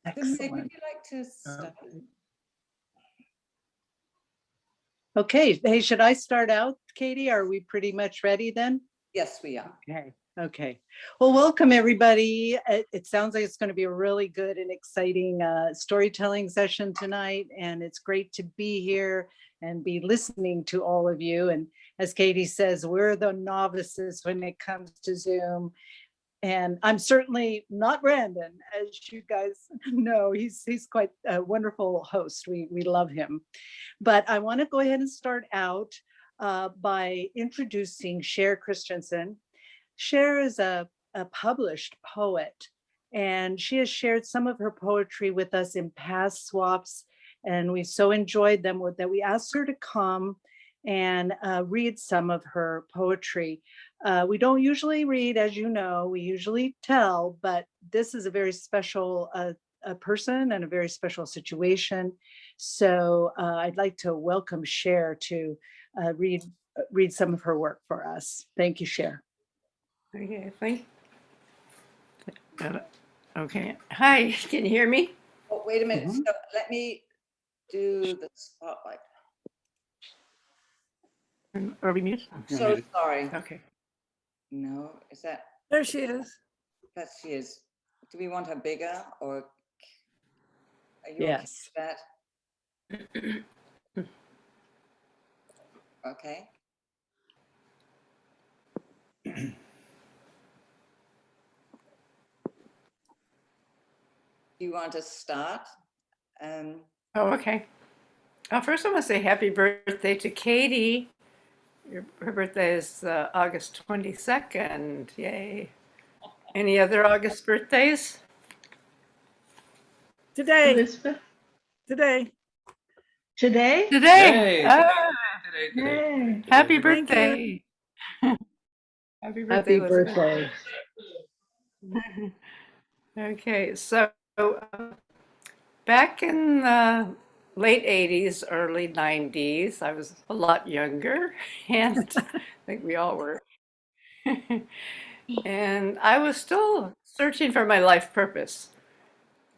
Excellent. Would you like to start? Okay. Hey, should I start out, Katie? Are we pretty much ready then? Yes, we are. Okay. Well, welcome everybody. It sounds like it's going to be a really good and exciting storytelling session tonight. And it's great to be here and be listening to all of you. And as Katie says, we're the novices when it comes to Zoom. And I'm certainly not Brandon, as you guys know. He's quite a wonderful host. We love him. But I want to go ahead and start out by introducing Cher Christensen. Cher is a published poet, and she has shared some of her poetry with us in past swaps, and we so enjoyed them that we asked her to come and read some of her poetry. We don't usually read, as you know, we usually tell, but this is a very special a person and a very special situation. So I'd like to welcome Cher to read some of her work for us. Thank you, Cher. Okay, thank you. Okay. Hi, can you hear me? Oh, wait a minute. So let me do the spotlight. Are we mute? I'm so sorry. Okay. No, is that? There she is. That she is. Do we want her bigger or? Are you Yes. okay with that? Okay. Do you want to start? Oh, okay. First, I want to say happy birthday to Katie. Her birthday is August 22nd. Yay. Any other August birthdays? Today. Elizabeth? Today. Today? Today. Today. Yay. Happy Thank birthday. Happy birthday. Happy Elizabeth. birthday. Okay, so back in the late 80s, early 90s, I was a lot younger, and I think we all were. And I was still searching for my life purpose.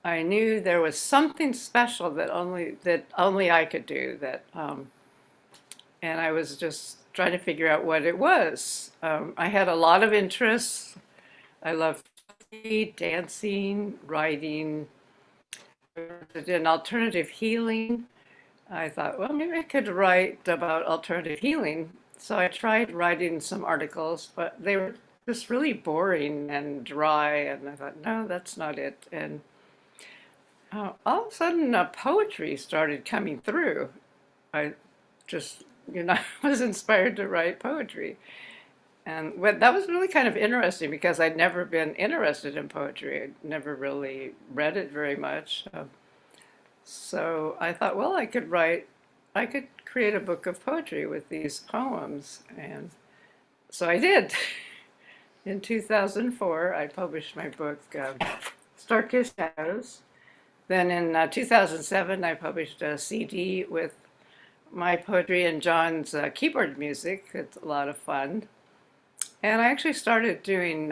I knew there was something special that only I could do, and I was just trying to figure out what it was. I had a lot of interests. I loved dancing, writing, in alternative healing. I thought, well, maybe I could write about alternative healing. So I tried writing some articles, but they were just really boring and dry. And I thought, no, that's not it. And all of a sudden, poetry started coming through. I just, was inspired to write poetry. And that was really kind of interesting because I'd never been interested in poetry. I'd never really read it very much. So I thought, well, I could create a book of poetry with these poems. And so I did. In 2004, I published my book, Star-Kissed Shadows. Then in 2007, I published a CD with my poetry and John's keyboard music. It's a lot of fun. And I actually started doing,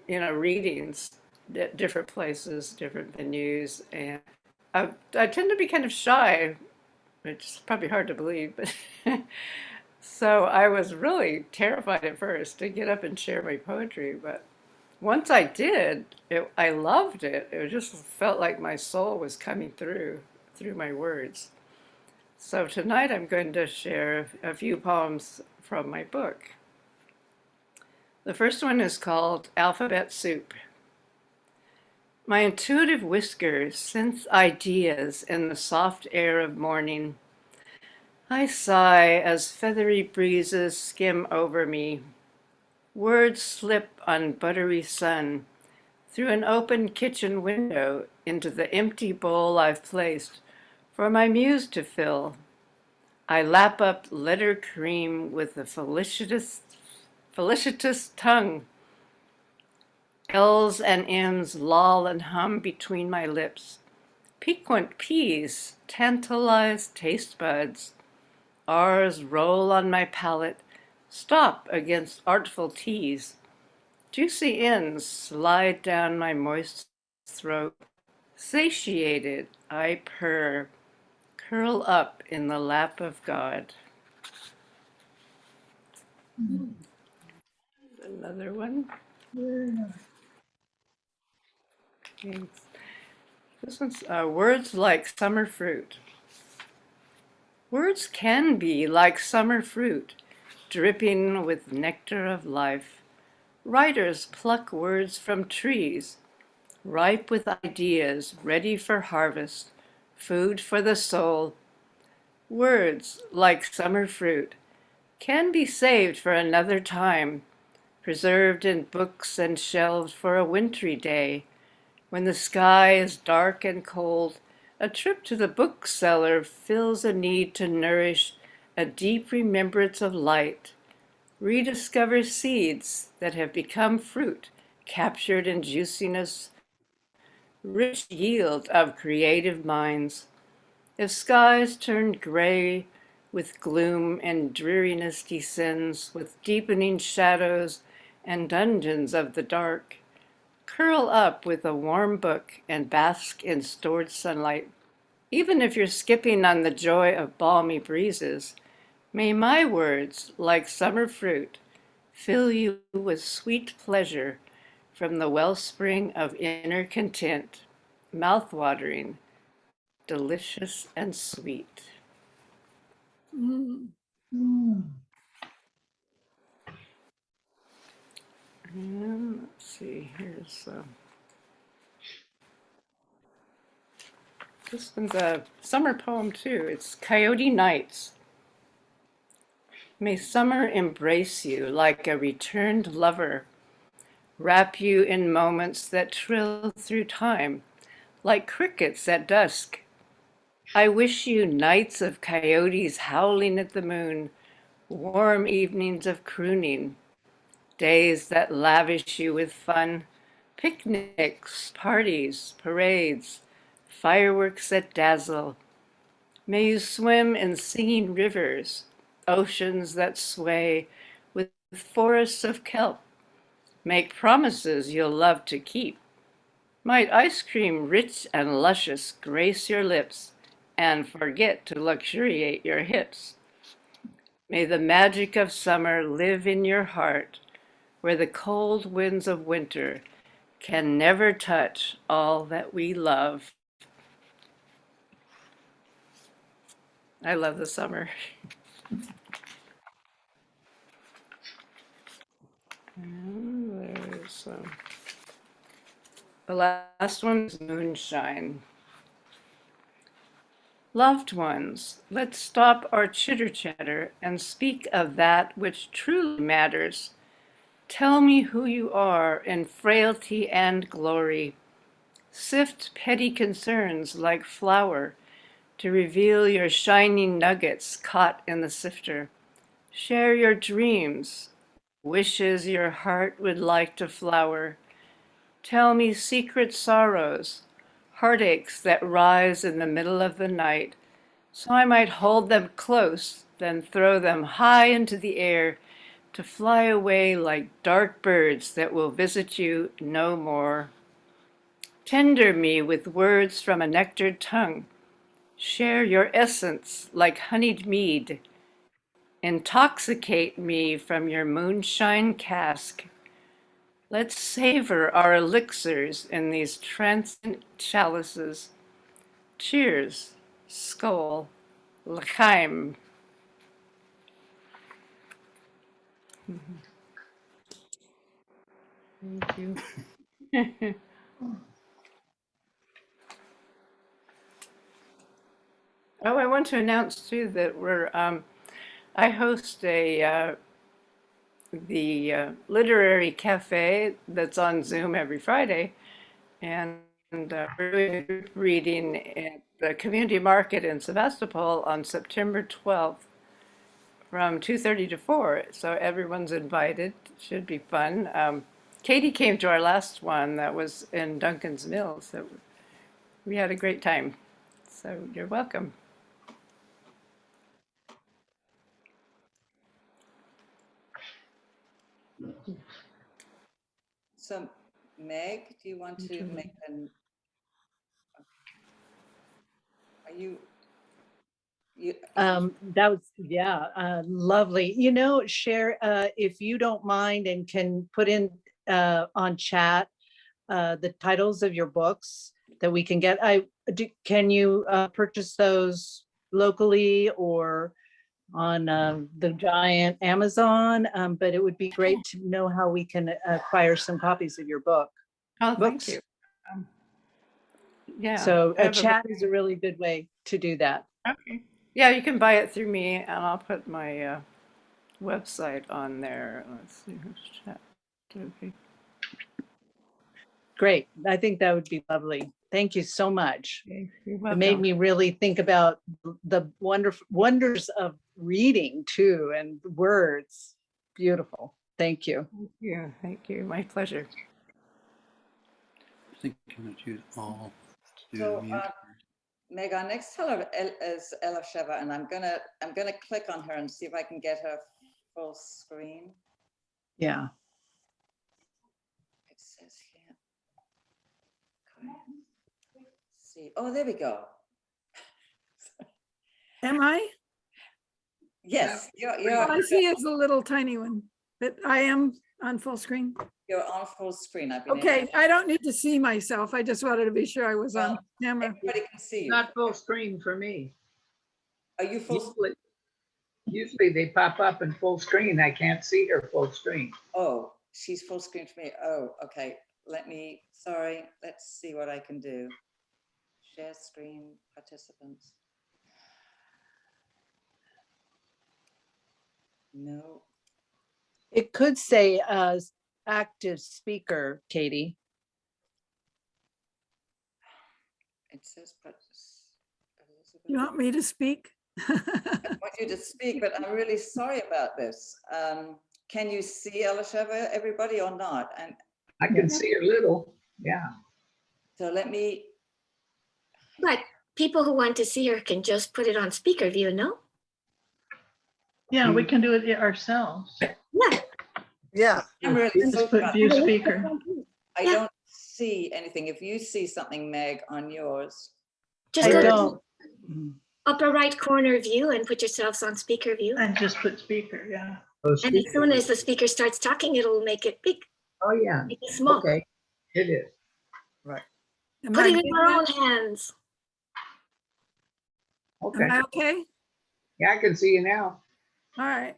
readings at different places, different venues. And I tend to be kind of shy, which is probably hard to believe. But so I was really terrified at first to get up and share my poetry. But once I did, I loved it. It just felt like my soul was coming through my words. So tonight I'm going to share a few poems from my book. The first one is called Alphabet Soup. My intuitive whiskers sense ideas in the soft air of morning. I sigh as feathery breezes skim over me. Words slip on buttery sun through an open kitchen window into the empty bowl I've placed for my muse to fill. I lap up letter cream with a felicitous tongue. L's and M's loll and hum between my lips. Piquant P's tantalize taste buds. R's roll on my palate, stop against artful T's. Juicy N's slide down my moist throat. Satiated, I purr, curl up in the lap of God. Another one. Thanks. This one's words like summer fruit. Words can be like summer fruit, dripping with nectar of life. Writers pluck words from trees, ripe with ideas, ready for harvest, food for the soul. Words, like summer fruit, can be saved for another time, preserved in books and shelved for a wintry day. When the sky is dark and cold, a trip to the bookseller fills a need to nourish a deep remembrance of light, rediscover seeds that have become fruit, captured in juiciness, rich yield of creative minds. If skies turn gray with gloom and dreariness descends with deepening shadows and dungeons of the dark, curl up with a warm book and bask in stored sunlight. Even if you're skipping on the joy of balmy breezes, may my words, like summer fruit, fill you with sweet pleasure from the wellspring of inner content, mouth-watering, delicious and sweet. Mm. And let's see, here's this one's a summer poem too. It's Coyote Nights. May summer embrace you like a returned lover, wrap you in moments that trill through time, like crickets at dusk. I wish you nights of coyotes howling at the moon, warm evenings of crooning, days that lavish you with fun, picnics, parties, parades, fireworks that dazzle. May you swim in singing rivers, oceans that sway with forests of kelp. Make promises you'll love to keep. Might ice cream rich and luscious grace your lips and forget to luxuriate your hips. May the magic of summer live in your heart where the cold winds of winter can never touch all that we love. I love the summer. And there's the last one is moonshine. Loved ones, let's stop our chitter-chatter and speak of that which truly matters. Tell me who you are in frailty and glory. Sift petty concerns like flour to reveal your shining nuggets caught in the sifter. Share your dreams, wishes your heart would like to flower. Tell me secret sorrows, heartaches that rise in the middle of the night, so I might hold them close, then throw them high into the air to fly away like dark birds that will visit you no more. Tender me with words from a nectared tongue. Share your essence like honeyed mead. Intoxicate me from your moonshine cask. Let's savor our elixirs in these transient chalices. Cheers, Skol, L'chaim. Thank you. Oh, I want to announce too that I host the literary cafe that's on Zoom every Friday, and we're doing a group reading at the community market in Sebastopol on September 12th from 2:30 to 4. So everyone's invited. Should be fun. Katie came to our last one that was in Duncan's Mill, so we had a great time. So you're welcome. So Meg, do you want to make Are you? You. That was, yeah, lovely. You know, Cher, if you don't mind and can put in on chat the titles of your books that we can get. Can you purchase those locally or on the giant Amazon? But it would be great to know how we can acquire some copies of your book. Oh, thank Books. you. Yeah. So I a have a chat is a really good way to do that. Okay. Yeah, you can buy it through me, and I'll put my website on there. Let's see who's chat. Okay. Great. I think that would be lovely. Thank you so much. You're It welcome. made me really think about the wonders of reading too, and words. Beautiful. Thank you. Thank you. Thank you. My pleasure. I think I'm going to choose all to So, mute. Meg, our next teller is Ella Sheva, and I'm gonna click on her and see if I can get her full screen. Yeah. It says here. Okay. See, oh, there we go. Am I? Yes, All I see is a little tiny one, but I am on full screen. you're on full screen. I've been Okay, able- I don't need to see myself. I just wanted to be sure I was on camera. Everybody can see you. Not full screen for me. Are you full? Usually they pop up in full screen. I can't see her full screen. Oh, she's full screen for me. Oh, okay. Sorry, let's see what I can do. Share screen participants. No, It could say active speaker, Katie. it says You want me to speak? I want you to speak, but I'm really sorry about this. Can you see Elisheva, everybody, or not? And I can see her little, yeah. so let me, But people who want to see her can just put it on speaker view, no? Yeah, we can do it ourselves. Yeah. Yeah. I'm really Just sorry put about view this. speaker. I Yeah. don't see anything. If you see something, Meg, on yours, Just I go to don't. upper right corner view and put yourselves on speaker view. And just put speaker, yeah. And as soon as the speaker starts talking, it'll make it big, Oh, yeah, make it small. okay, it is. Am Put I it in big our now? own hands. Okay, Am I okay? yeah, I can see you now. All right.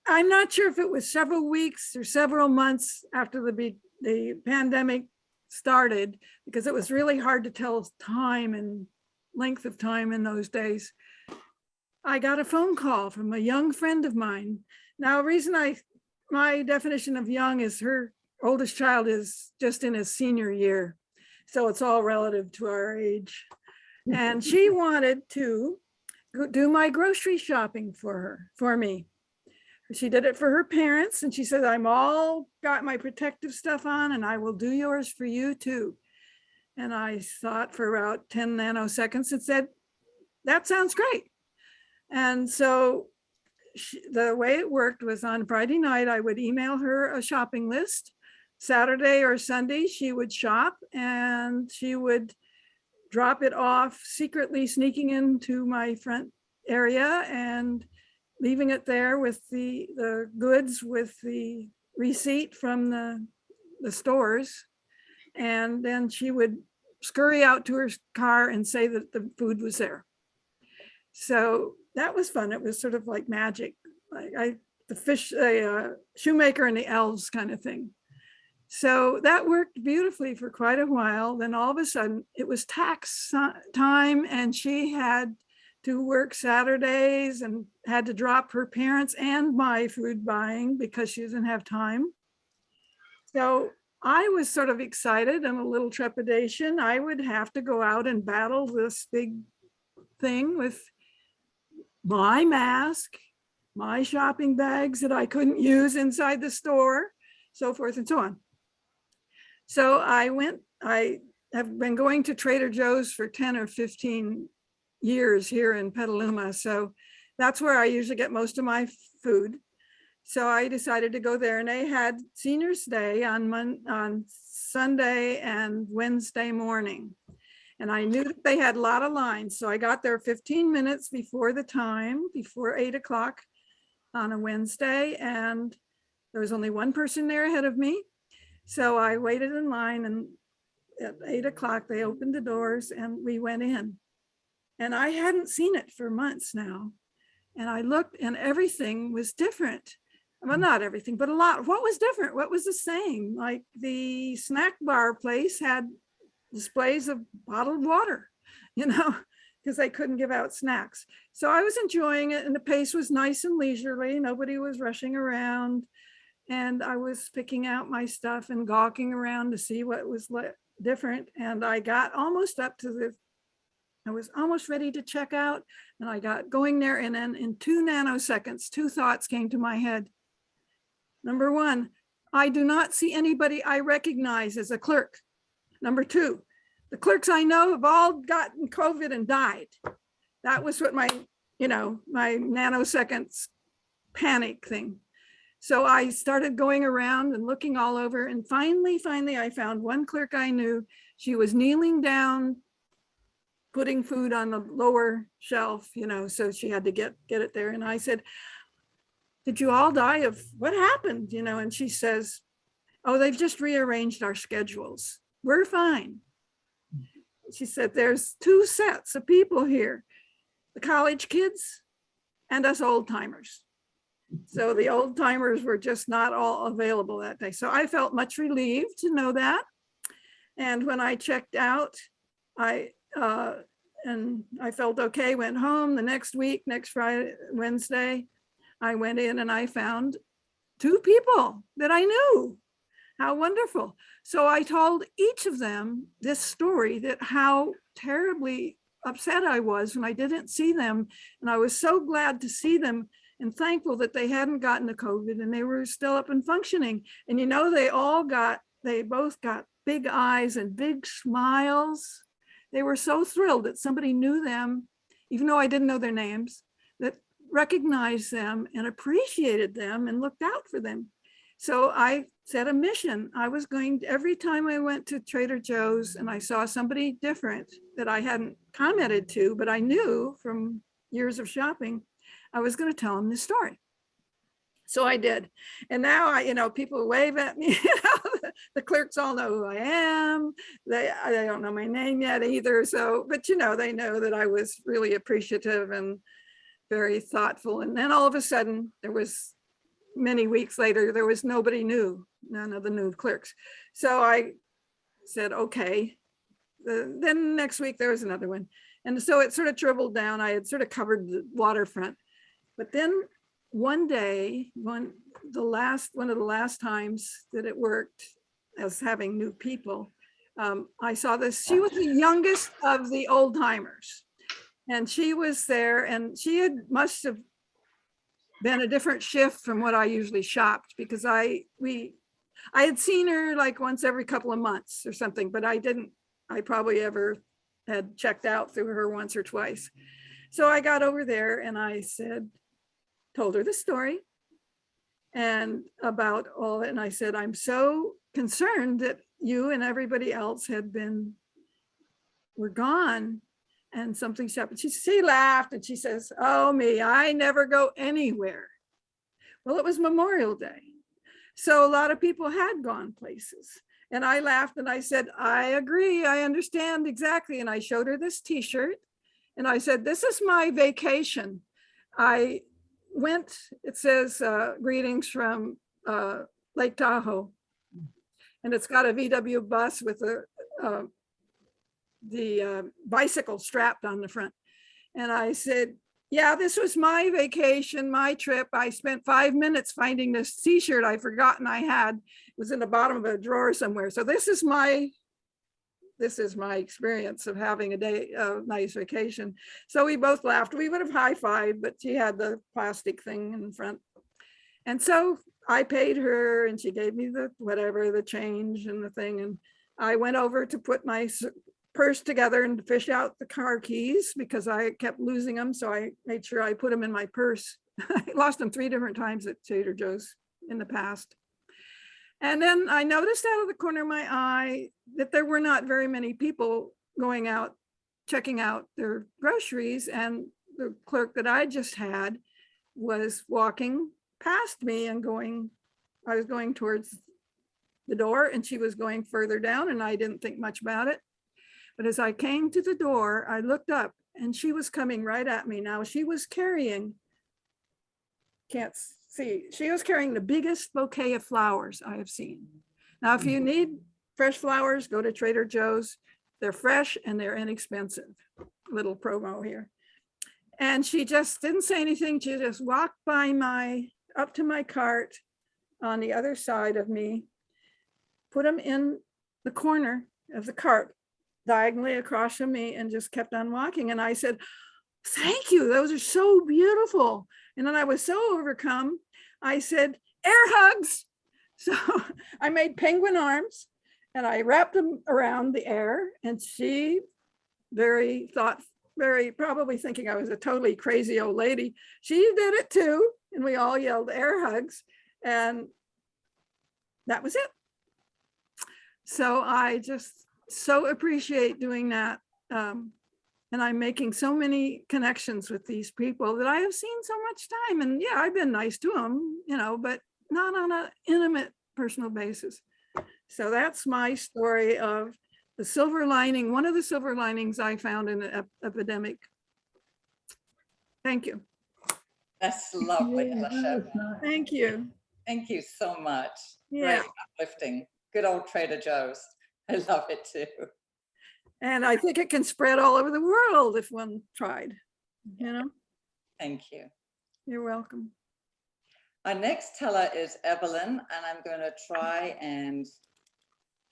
I'm not sure if it was several weeks or several months after the pandemic started, because it was really hard to tell time and length of time in those days. I got a phone call from a young friend of mine. Now, the reason my definition of young is her oldest child is just in his senior year. So it's all relative to our age. And she wanted to do my grocery shopping for me. She did it for her parents, and she said, I'm all got my protective stuff on, and I will do yours for you too. And I thought for about 10 nanoseconds and said, that sounds great. And so the way it worked was on Friday night, I would email her a shopping list. Saturday or Sunday, she would shop and she would drop it off secretly, sneaking into my front area and leaving it there with the goods with the receipt from the stores. And then she would scurry out to her car and say that the food was there. So that was fun. It was sort of like magic, like the shoemaker and the elves kind of thing. So that worked beautifully for quite a while. Then all of a sudden it was tax time, and she had to work Saturdays and had to drop her parents and my food buying because she didn't have time. So I was sort of excited and a little trepidation. I would have to go out and battle this big thing with my mask, my shopping bags that I couldn't use inside the store, so forth and so on. So I have been going to Trader Joe's for 10 or 15 years here in Petaluma. So that's where I usually get most of my food. So I decided to go there, and they had Seniors Day on Sunday and Wednesday morning. And I knew that they had a lot of lines. So I got there 15 minutes before the time, before 8 o'clock on a Wednesday. And there was only one person there ahead of me. So I waited in line, and at 8 o'clock, they opened the doors and we went in. And I hadn't seen it for months now. And I looked, and everything was different. Well, not everything, but a lot. What was different? What was the same? Like the snack bar place had displays of bottled water, because they couldn't give out snacks. So I was enjoying it, and the pace was nice and leisurely. Nobody was rushing around. And I was picking out my stuff and gawking around to see what was different. And I got almost up to I was almost ready to check out, and I got going there. And then in 2 nanoseconds, 2 thoughts came to my head. Number 1, I do not see anybody I recognize as a clerk. Number 2, the clerks I know have all gotten COVID and died. That was what my nanoseconds panic thing. So I started going around and looking all over. And finally, I found one clerk I knew. She was kneeling down, putting food on the lower shelf, so she had to get it there. And I said, did you all die of what happened? And she says, oh, they've just rearranged our schedules. We're fine. She said, there's 2 sets of people here, the college kids and us old timers. So the old timers were just not all available that day. So I felt much relieved to know that. And when I checked out, I felt okay, went home. The next week, next Friday, Wednesday, I went in and I found 2 people that I knew. How wonderful. So I told each of them this story, that how terribly upset I was when I didn't see them. And I was so glad to see them and thankful that they hadn't gotten the COVID and they were still up and functioning. And they both got big eyes and big smiles. They were so thrilled that somebody knew them, even though I didn't know their names, that recognized them and appreciated them and looked out for them. So I set a mission. I was going, every time I went to Trader Joe's and I saw somebody different that I hadn't commented to, but I knew from years of shopping, I was going to tell them this story. So I did. And now people wave at me. The clerks all know who I am. They don't know my name yet either. So, but they know that I was really appreciative and very thoughtful. And then all of a sudden, many weeks later, there was nobody new, none of the new clerks. So I said, okay. Then next week there was another one. And so it sort of dribbled down. I had sort of covered the waterfront. But then one day, one of the last times that it worked as having new people, I saw this. She was the youngest of the old timers. And she was there, and she must have been a different shift from what I usually shopped, because I had seen her like once every couple of months or something, but I probably ever had checked out through her once or twice. So I got over there and I told her the story and about all it. And I said, I'm so concerned that you and everybody else were gone and something's happened. She laughed and she says, oh me, I never go anywhere. Well, it was Memorial Day. So a lot of people had gone places. And I laughed and I said, I agree, I understand exactly. And I showed her this t-shirt and I said, this is my vacation. I went, it says, greetings from Lake Tahoe. And it's got a VW bus with the bicycle strapped on the front. And I said, yeah, this was my vacation, my trip. I spent 5 minutes finding this t-shirt I'd forgotten I had. It was in the bottom of a drawer somewhere. So this is my experience of having a nice vacation. So we both laughed. We would have high-fived, but she had the plastic thing in front. And so I paid her and she gave me the change and the thing. And I went over to put my purse together and fish out the car keys because I kept losing them. So I made sure I put them in my purse I lost them 3 different times at Trader Joe's in the past. And then I noticed out of the corner of my eye that there were not very many people going out, checking out their groceries. And the clerk that I just had was walking past me and I was going towards the door and she was going further down, and I didn't think much about it. But as I came to the door, I looked up and she was coming right at me. Now she was carrying, can't see, she was carrying the biggest bouquet of flowers I have seen. Now, if you need fresh flowers, go to Trader Joe's. They're fresh and they're inexpensive. Little promo here. And she just didn't say anything. She just walked up to my cart on the other side of me, put them in the corner of the cart, diagonally across from me, and just kept on walking. And I said, thank you, those are so beautiful. And then I was so overcome, I said, air hugs. So I made penguin arms and I wrapped them around the air, and she probably thinking I was a totally crazy old lady. She did it too. And we all yelled air hugs, and that was it. So I just so appreciate doing that. And I'm making so many connections with these people that I have seen so much time. And yeah, I've been nice to them, but not on an intimate personal basis. So that's my story of the silver lining, one of the silver linings I found in the epidemic. Thank you. That's lovely, Yeah, Alicia. that was nice. Thank you. Thank you so much. Yeah. Very uplifting. Good old Trader Joe's. I love it too. And I think it can spread all over the world if one tried, Thank you. You're welcome. Our next teller is Evelyn, and I'm going to try and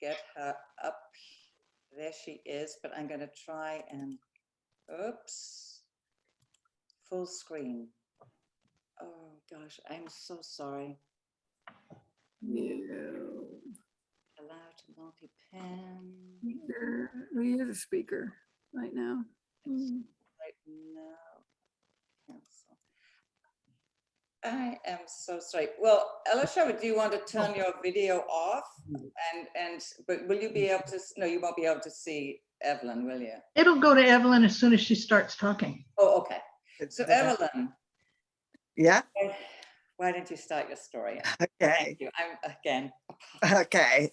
get her up. There she is, but I'm going to try and, oops, full screen. Oh gosh, I'm so sorry. Allow to multi-pen. We is a speaker right now. Right now, cancel. I am so sorry. Well, Alicia, do you want to turn your video off? But will you be able to? No, you won't be able to see Evelyn, will you? It'll go to Evelyn as soon as she starts talking. Oh, okay. So Evelyn. Yeah. Why didn't you start your story? Okay. Thank you. Again. Okay.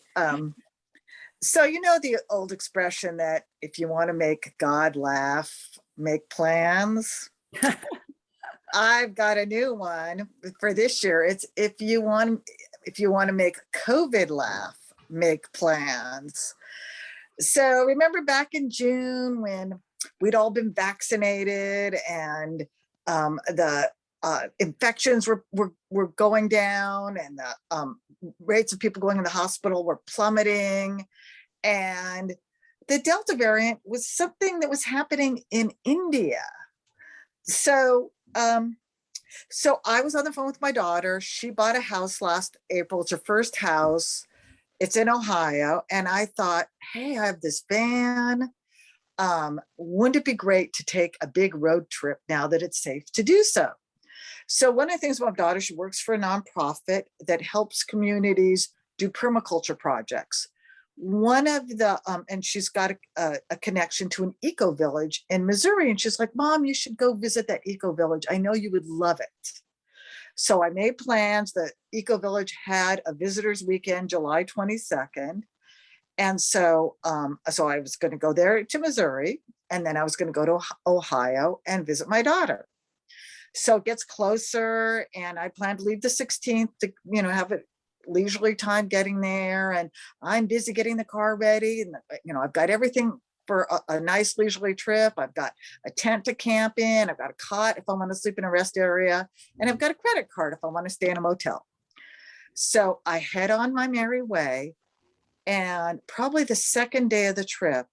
So you know the old expression that if you want to make God laugh, make plans. I've got a new one for this year. It's if you want to make COVID laugh, make plans. So remember back in June when we'd all been vaccinated and the infections were going down, and the rates of people going in the hospital were plummeting. And the Delta variant was something that was happening in India. So I was on the phone with my daughter. She bought a house last April. It's her first house. It's in Ohio. And I thought, hey, I have this van. Wouldn't it be great to take a big road trip now that it's safe to do so? So one of the things about my daughter, she works for a nonprofit that helps communities do permaculture projects. One of the, and she's got a connection to an eco village in Missouri. And she's like, Mom, you should go visit that eco village. I know you would love it. So I made plans. The eco village had a visitors weekend, July 22nd. And so I was going to go there to Missouri, and then I was going to go to Ohio and visit my daughter. So it gets closer, and I plan to leave the 16th to, have a leisurely time getting there. And I'm busy getting the car ready. And, I've got everything for a nice leisurely trip. I've got a tent to camp in. I've got a cot if I want to sleep in a rest area. And I've got a credit card if I want to stay in a motel. So I head on my merry way. And probably the second day of the trip,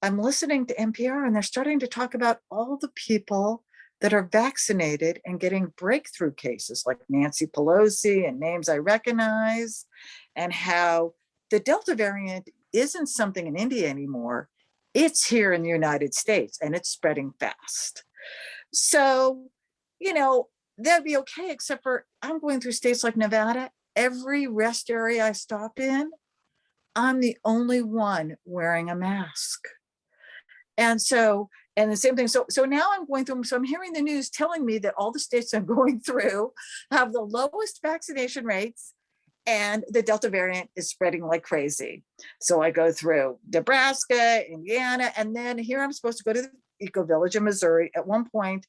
I'm listening to NPR, and they're starting to talk about all the people that are vaccinated and getting breakthrough cases like Nancy Pelosi and names I recognize, and how the Delta variant isn't something in India anymore. It's here in the United States, and it's spreading fast. So, that'd be okay, except for I'm going through states like Nevada. Every rest area I stop in, I'm the only one wearing a mask. And so, and the same thing. So now I'm going through, so I'm hearing the news telling me that all the states I'm going through have the lowest vaccination rates and the Delta variant is spreading like crazy. So I go through Nebraska, Indiana, and then here I'm supposed to go to the Eco Village in Missouri. At one point,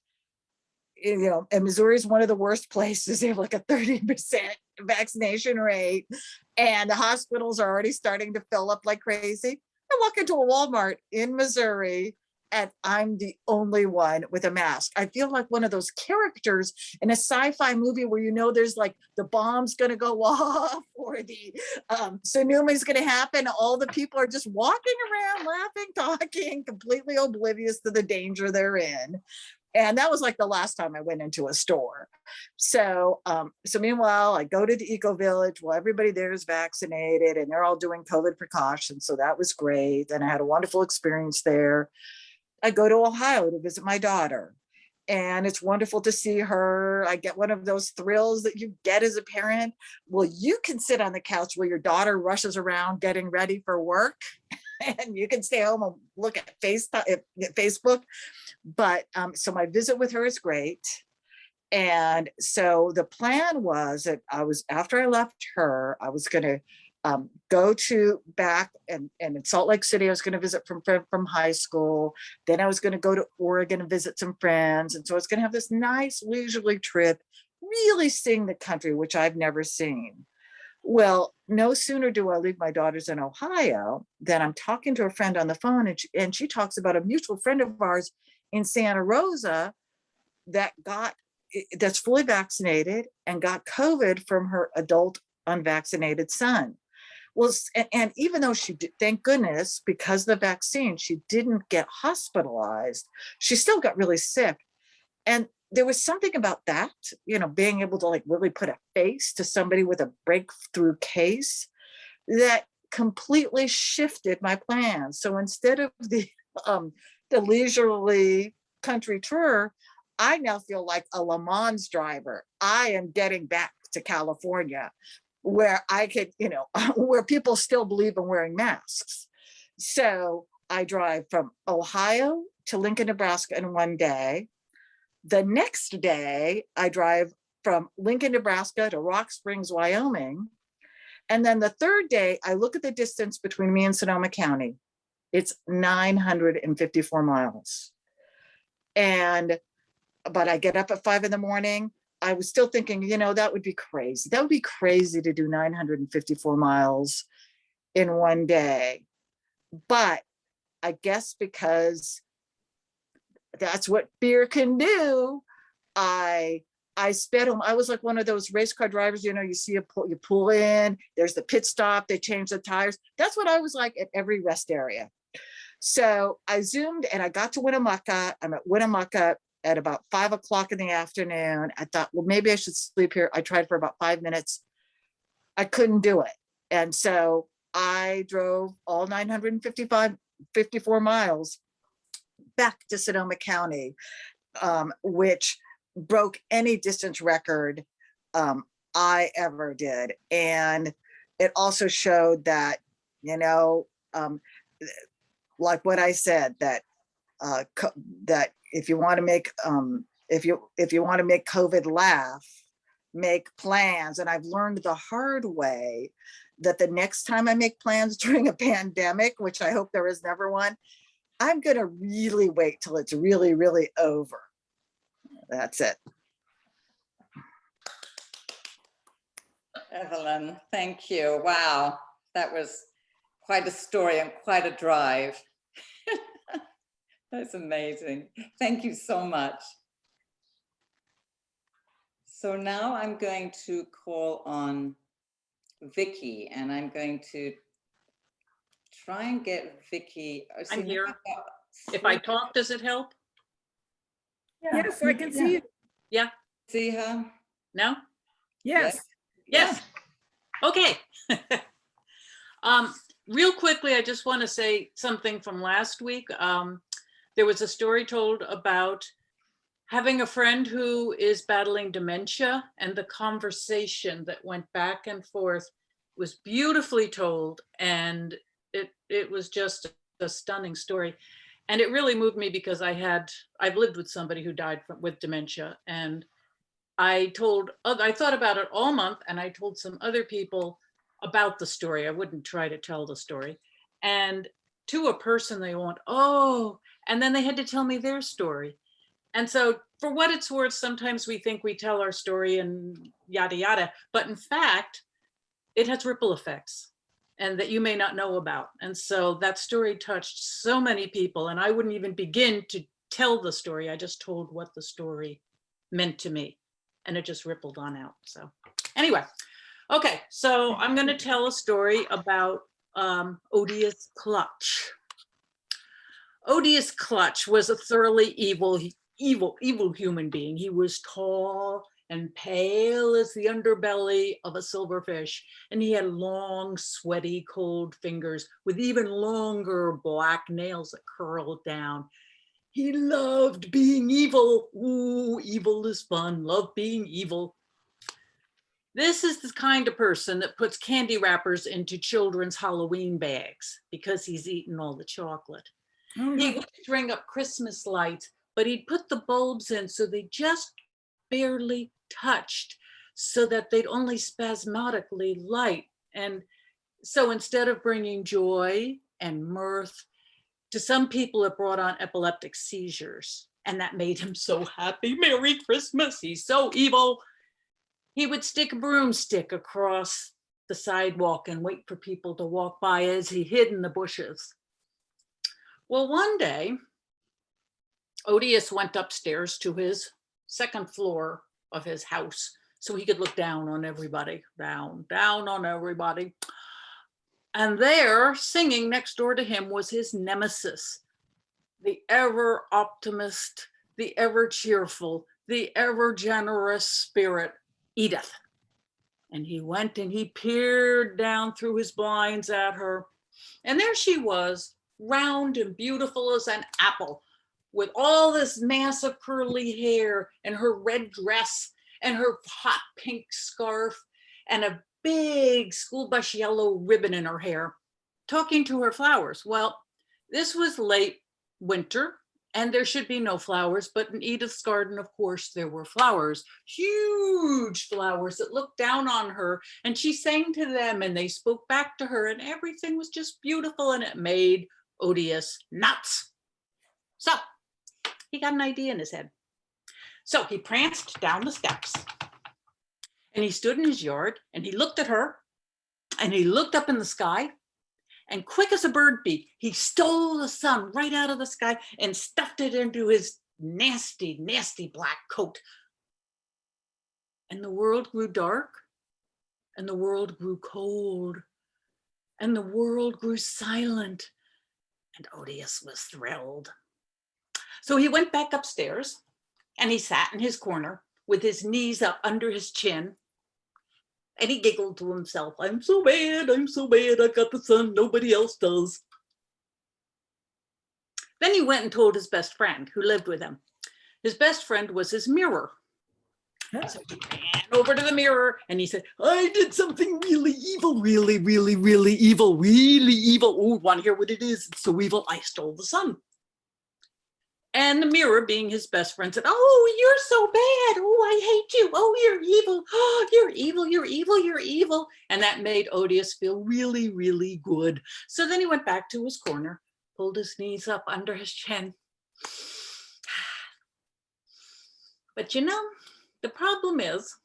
and Missouri is one of the worst places. They have like a 30% vaccination rate, and the hospitals are already starting to fill up like crazy. I walk into a Walmart in Missouri and I'm the only one with a mask. I feel like one of those characters in a sci-fi movie where there's like the bomb's going to go off or the tsunami is going to happen. All the people are just walking around laughing, talking, completely oblivious to the danger they're in. And that was like the last time I went into a store. So meanwhile, I go to the Eco Village. Well, everybody there is vaccinated and they're all doing COVID precautions. So that was great. And I had a wonderful experience there. I go to Ohio to visit my daughter. And it's wonderful to see her. I get one of those thrills that you get as a parent. Well, you can sit on the couch while your daughter rushes around getting ready for work. And you can stay home and look at Facebook. But so my visit with her is great. And so the plan was that after I left her, I was going to go to back and in Salt Lake City, I was going to visit from high school. Then I was going to go to Oregon and visit some friends. And so I was going to have this nice leisurely trip, really seeing the country, which I've never seen. Well, no sooner do I leave my daughters in Ohio than I'm talking to a friend on the phone, and she talks about a mutual friend of ours in Santa Rosa that's fully vaccinated and got COVID from her adult unvaccinated son. Well, and even though she did, thank goodness, because of the vaccine, she didn't get hospitalized, she still got really sick. And there was something about that, being able to like really put a face to somebody with a breakthrough case that completely shifted my plans. So instead of the leisurely country tour, I now feel like a Le Mans driver. I am getting back to California where I could, where people still believe in wearing masks. So I drive from Ohio to Lincoln, Nebraska in one day. The next day, I drive from Lincoln, Nebraska to Rock Springs, Wyoming. And then the third day, I look at the distance between me and Sonoma County. It's 954 miles. But I get up at 5 a.m. I was still thinking, that would be crazy. That would be crazy to do 954 miles in one day. But I guess because that's what fear can do, I sped home. I was like one of those race car drivers, you see you pull in, there's the pit stop, they change the tires. That's what I was like at every rest area. So I zoomed and I got to Winnemucca. I'm at Winnemucca at about 5 o'clock in the afternoon. I thought, well, maybe I should sleep here. I tried for about 5 minutes. I couldn't do it. And so I drove all 954 miles back to Sonoma County, which broke any distance record I ever did. And it also showed that, like what I said, that that if you want to make if you want to make COVID laugh, make plans. And I've learned the hard way that the next time I make plans during a pandemic, which I hope there is never one, I'm going to really wait till it's really, really over. That's it. Evelyn, thank you. Wow, that was quite a story and quite a drive. That's amazing. Thank you so much. So now I'm going to call on Vicky, and I'm going to try and get Vicky. I'm here. If I talk, does it help? Yes, I can see you. Yeah. See her? No? Yes. Yes. Okay. Real quickly, I just want to say something from last week. There was a story told about having a friend who is battling dementia, and the conversation that went back and forth was beautifully told, and it was just a stunning story. And it really moved me because I've lived with somebody who died with dementia, and I thought about it all month, and I told some other people about the story. I wouldn't try to tell the story. And to a person, they went, oh, and then they had to tell me their story. And so for what it's worth, sometimes we think we tell our story and yada, yada, but in fact, it has ripple effects and that you may not know about. And so that story touched so many people, and I wouldn't even begin to tell the story. I just told what the story meant to me, and it just rippled on out. So anyway, okay, so I'm going to tell a story about Odious Clutch. Odious Clutch was a thoroughly evil human being. He was tall and pale as the underbelly of a silverfish, and he had long, sweaty, cold fingers with even longer black nails that curled down. He loved being evil. Ooh, evil is fun. Love being evil. This is the kind of person that puts candy wrappers into children's Halloween bags because he's eaten all the chocolate. He would string up Christmas lights, but he'd put the bulbs in so they just barely touched, so that they'd only spasmodically light. And so instead of bringing joy and mirth, to some people it brought on epileptic seizures, and that made him so happy. Merry Christmas, he's so evil. He would stick a broomstick across the sidewalk and wait for people to walk by as he hid in the bushes. Well, one day, Odious went upstairs to his second floor of his house so he could look down on everybody, down on everybody. And there, singing next door to him, was his nemesis, the ever optimist, the ever cheerful, the ever generous spirit, Edith. And he went and he peered down through his blinds at her. And there she was, round and beautiful as an apple, with all this mass of curly hair and her red dress and her hot pink scarf and a big school bus yellow ribbon in her hair, talking to her flowers. Well, this was late winter and there should be no flowers, but in Edith's garden, of course, there were flowers, huge flowers that looked down on her, and she sang to them and they spoke back to her, and everything was just beautiful, and it made Odious nuts. So he got an idea in his head. So he pranced down the steps and he stood in his yard and he looked at her and he looked up in the sky, and quick as a bird beak, he stole the sun right out of the sky and stuffed it into his nasty, nasty black coat. And the world grew dark, and the world grew cold, and the world grew silent, and Odious was thrilled. So he went back upstairs and he sat in his corner with his knees up under his chin. And he giggled to himself, I'm so bad, I got the sun, nobody else does. Then he went and told his best friend who lived with him. His best friend was his mirror. So he ran over to the mirror and he said, I did something really evil, really, really, really evil, really evil. Oh, want to hear what it is? It's so evil, I stole the sun. And the mirror, being his best friend, said, oh, you're so bad. Oh, I hate you. Oh, you're evil. Oh, you're evil, you're evil, you're evil. And that made Odious feel really, really good. So then he went back to his corner, pulled his knees up under his chin. But you know, the problem is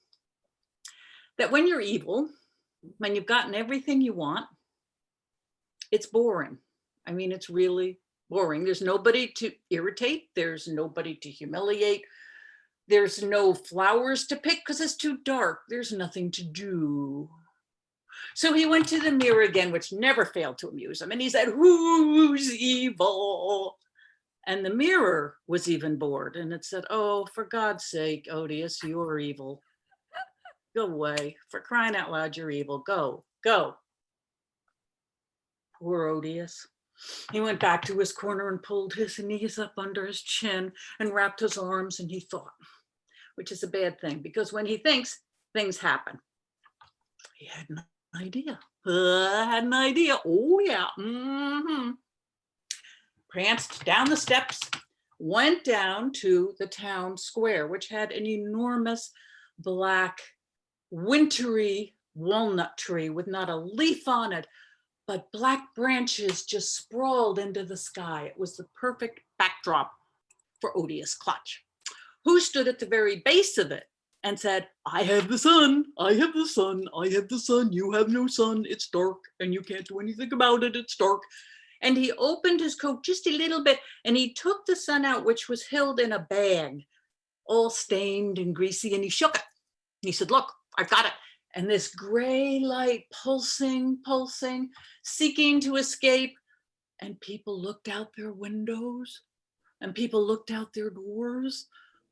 that when you're evil, when you've gotten everything you want, it's boring. I mean, it's really boring. There's nobody to irritate. There's nobody to humiliate. There's no flowers to pick because it's too dark. There's nothing to do. So he went to the mirror again, which never failed to amuse him. And he said, who's evil? And the mirror was even bored. And it said, oh, for God's sake, Odious, you're evil. Go away. For crying out loud, you're evil. Go, go. Poor Odious. He went back to his corner and pulled his knees up under his chin and wrapped his arms, and he thought, which is a bad thing because when he thinks, things happen. He had an idea. Oh yeah. Pranced down the steps, went down to the town square, which had an enormous black wintry walnut tree with not a leaf on it, but black branches just sprawled into the sky. It was the perfect backdrop for Odious Clutch, who stood at the very base of it and said, I have the sun, I have the sun, I have the sun, you have no sun, it's dark and you can't do anything about it, it's dark. And he opened his coat just a little bit and he took the sun out, which was held in a bag, all stained and greasy, and he shook it. He said, look, I've got it. And this gray light pulsing, seeking to escape. And people looked out their windows and people looked out their doors,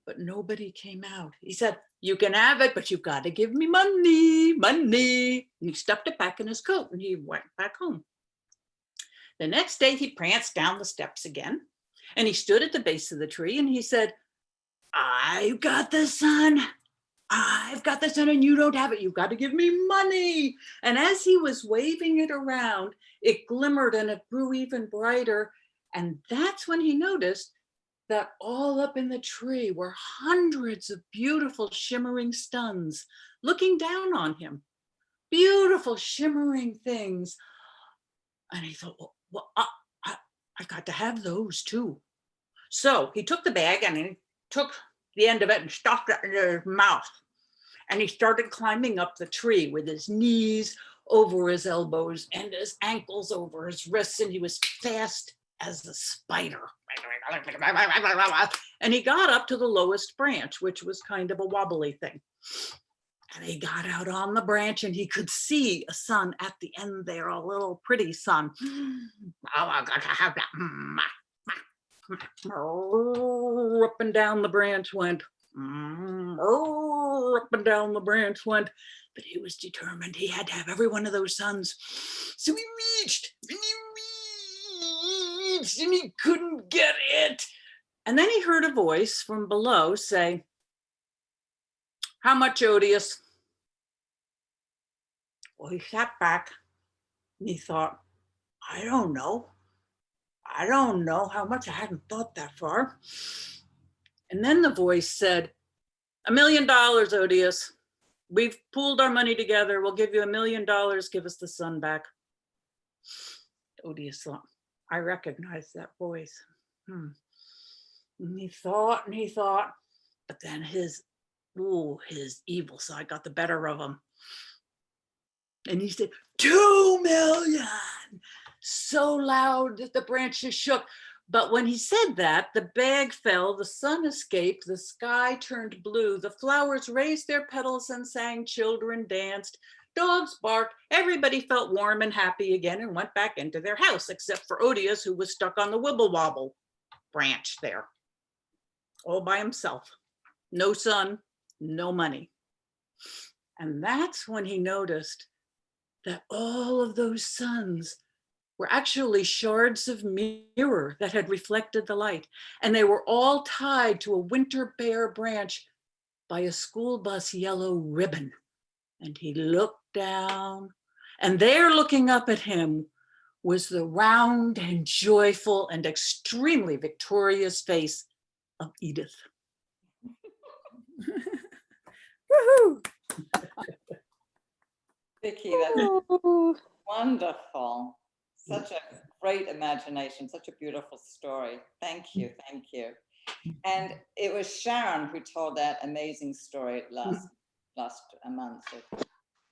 but nobody came out. He said, you can have it, but you've got to give me money. And he stuffed it back in his coat and he went back home. The next day he pranced down the steps again and he stood at the base of the tree and he said, I've got the sun. I've got the sun and you don't have it. You've got to give me money. And as he was waving it around, it glimmered and it grew even brighter. And that's when he noticed that all up in the tree were hundreds of beautiful shimmering suns looking down on him. Beautiful shimmering things. And he thought, well, I got to have those too. So he took the bag and he took the end of it and stuffed it in his mouth. And he started climbing up the tree with his knees over his elbows and his ankles over his wrists. And he was fast as a spider. And he got up to the lowest branch, which was kind of a wobbly thing. And he got out on the branch and he could see a sun at the end there, a little pretty sun. Oh, I got to have that. Up and down the branch went. Up and down the branch went. But he was determined. He had to have every one of those suns. So he reached and he reached and he couldn't get it. And then he heard a voice from below say, how much, Odious? Well, he sat back and he thought, I don't know. I don't know how much. I hadn't thought that far. And then the voice said, $1 million, Odious. We've pooled our money together. We'll give you $1 million. Give us the sun back. Odious thought, I recognize that voice. And he thought, but then his evil side got the better of him. And he said, 2 million, so loud that the branches shook. But when he said that, the bag fell, the sun escaped, the sky turned blue, the flowers raised their petals and sang, children danced, dogs barked, everybody felt warm and happy again and went back into their house, except for Odious, who was stuck on the wibble wobble branch there, all by himself. No sun, no money. And that's when he noticed that all of those suns were actually shards of mirror that had reflected the light. And they were all tied to a winter bare branch by a school bus yellow ribbon. And he looked down, and there looking up at him was the round and joyful and extremely victorious face of Edith. Woohoo! Vicky, that's wonderful. Such a great imagination, such a beautiful story. Thank you, thank you. And it was Sharon who told that amazing story last month.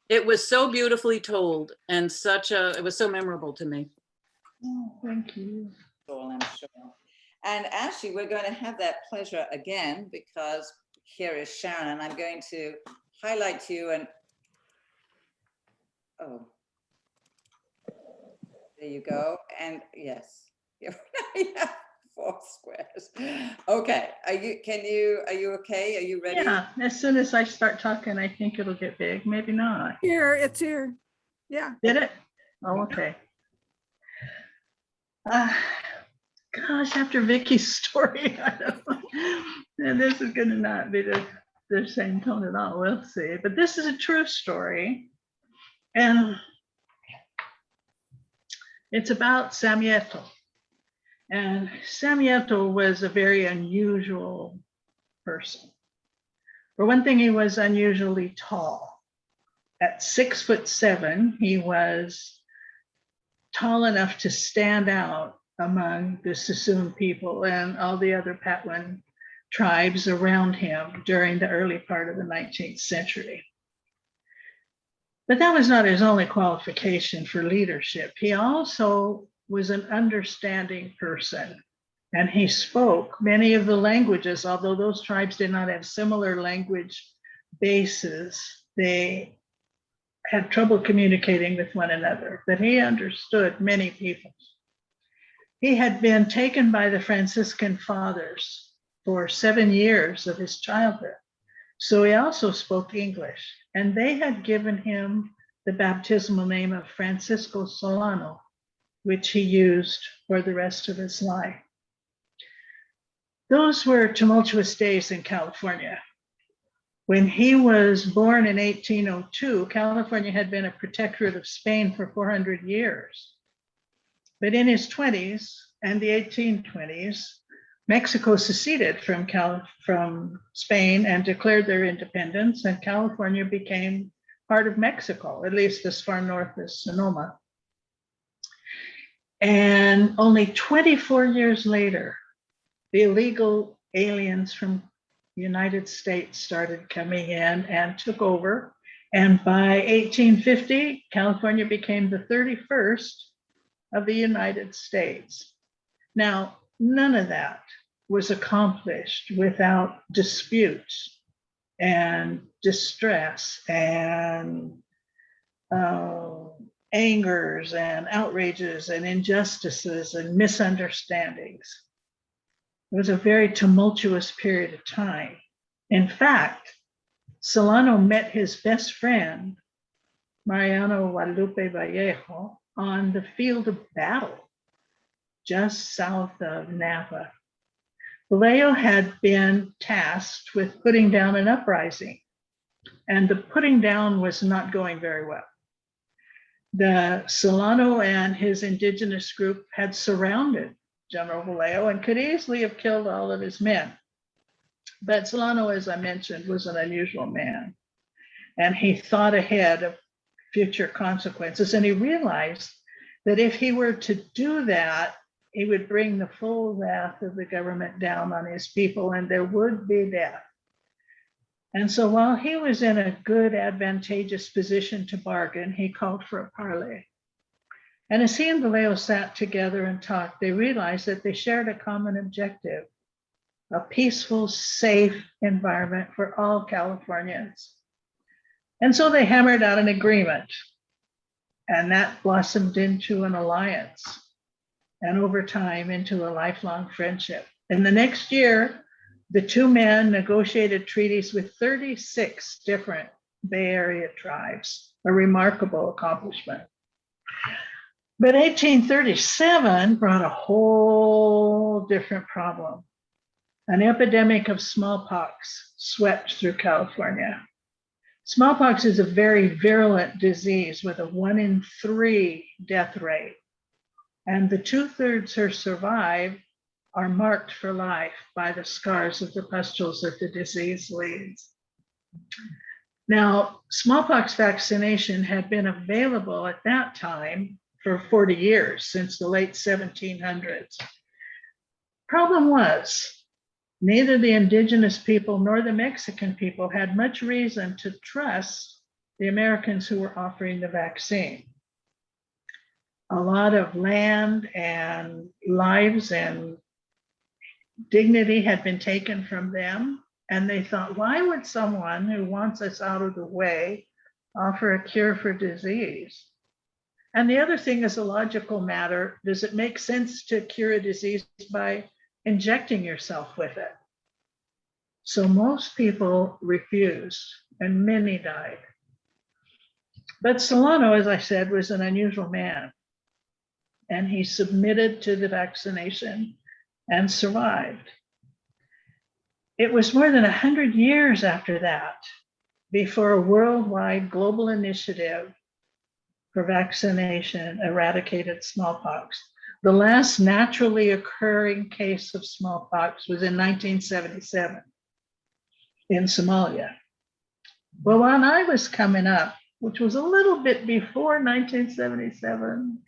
It was so beautifully told and it was so memorable to me. Oh, thank you. I'm sure. And actually, we're going to have that pleasure again because here is Sharon, and I'm going to highlight to you there you go. And yes, yeah, 4 squares. Okay, are you okay? Are you ready? Yeah, as soon as I start talking, I think it'll get big. Maybe not. Here, it's here. Yeah. Did it? Oh, okay. Uh, Gosh, after Vicky's story, I don't know. And this is going to not be the same tone at all. We'll see. But this is a true story. And it's about Samieto. And Samieto was a very unusual person. For one thing, he was unusually tall. At 6'7", he was tall enough to stand out among the Sassoon people and all the other Patwin tribes around him during the early part of the 19th century. But that was not his only qualification for leadership. He also was an understanding person, and he spoke many of the languages. Although those tribes did not have similar language bases, they had trouble communicating with one another, but he understood many peoples. He had been taken by the Franciscan fathers for 7 years of his childhood. So he also spoke English, and they had given him the baptismal name of Francisco Solano, which he used for the rest of his life. Those were tumultuous days in California. When he was born in 1802, California had been a protectorate of Spain for 400 years. But in his 20s and the 1820s, Mexico seceded from Spain and declared their independence, and California became part of Mexico, at least as far north as Sonoma. And only 24 years later, the illegal aliens from the United States started coming in and took over. And by 1850, California became the 31st of the United States. Now, none of that was accomplished without disputes and distress and angers and outrages and injustices and misunderstandings. It was a very tumultuous period of time. In fact, Solano met his best friend, Mariano Guadalupe Vallejo, on the field of battle just south of Napa. Vallejo had been tasked with putting down an uprising, and the putting down was not going very well. The Solano and his indigenous group had surrounded General Vallejo and could easily have killed all of his men. But Solano, as I mentioned, was an unusual man, and he thought ahead of future consequences, and he realized that if he were to do that, he would bring the full wrath of the government down on his people, and there would be death. And so while he was in a good, advantageous position to bargain, he called for a parley. And as he and Vallejo sat together and talked, they realized that they shared a common objective: a peaceful, safe environment for all Californians. And so they hammered out an agreement, and that blossomed into an alliance, and over time into a lifelong friendship. In the next year, the two men negotiated treaties with 36 different Bay Area tribes, a remarkable accomplishment. But 1837 brought a whole different problem. An epidemic of smallpox swept through California. Smallpox is a very virulent disease with a 1 in 3 death rate. And the 2/3 who survive are marked for life by the scars of the pustules that the disease leaves. Now, smallpox vaccination had been available at that time for 40 years, since the late 1700s. Problem was, neither the indigenous people nor the Mexican people had much reason to trust the Americans who were offering the vaccine. A lot of land and lives and dignity had been taken from them, and they thought, why would someone who wants us out of the way offer a cure for disease? And the other thing is a logical matter. Does it make sense to cure a disease by injecting yourself with it? So most people refused, and many died. But Solano, as I said, was an unusual man. and he submitted to the vaccination and survived. It was more than 100 years after that before a worldwide global initiative for vaccination eradicated smallpox. The last naturally occurring case of smallpox was in 1977 in Somalia. Well, when I was coming up, which was a little bit before 1977,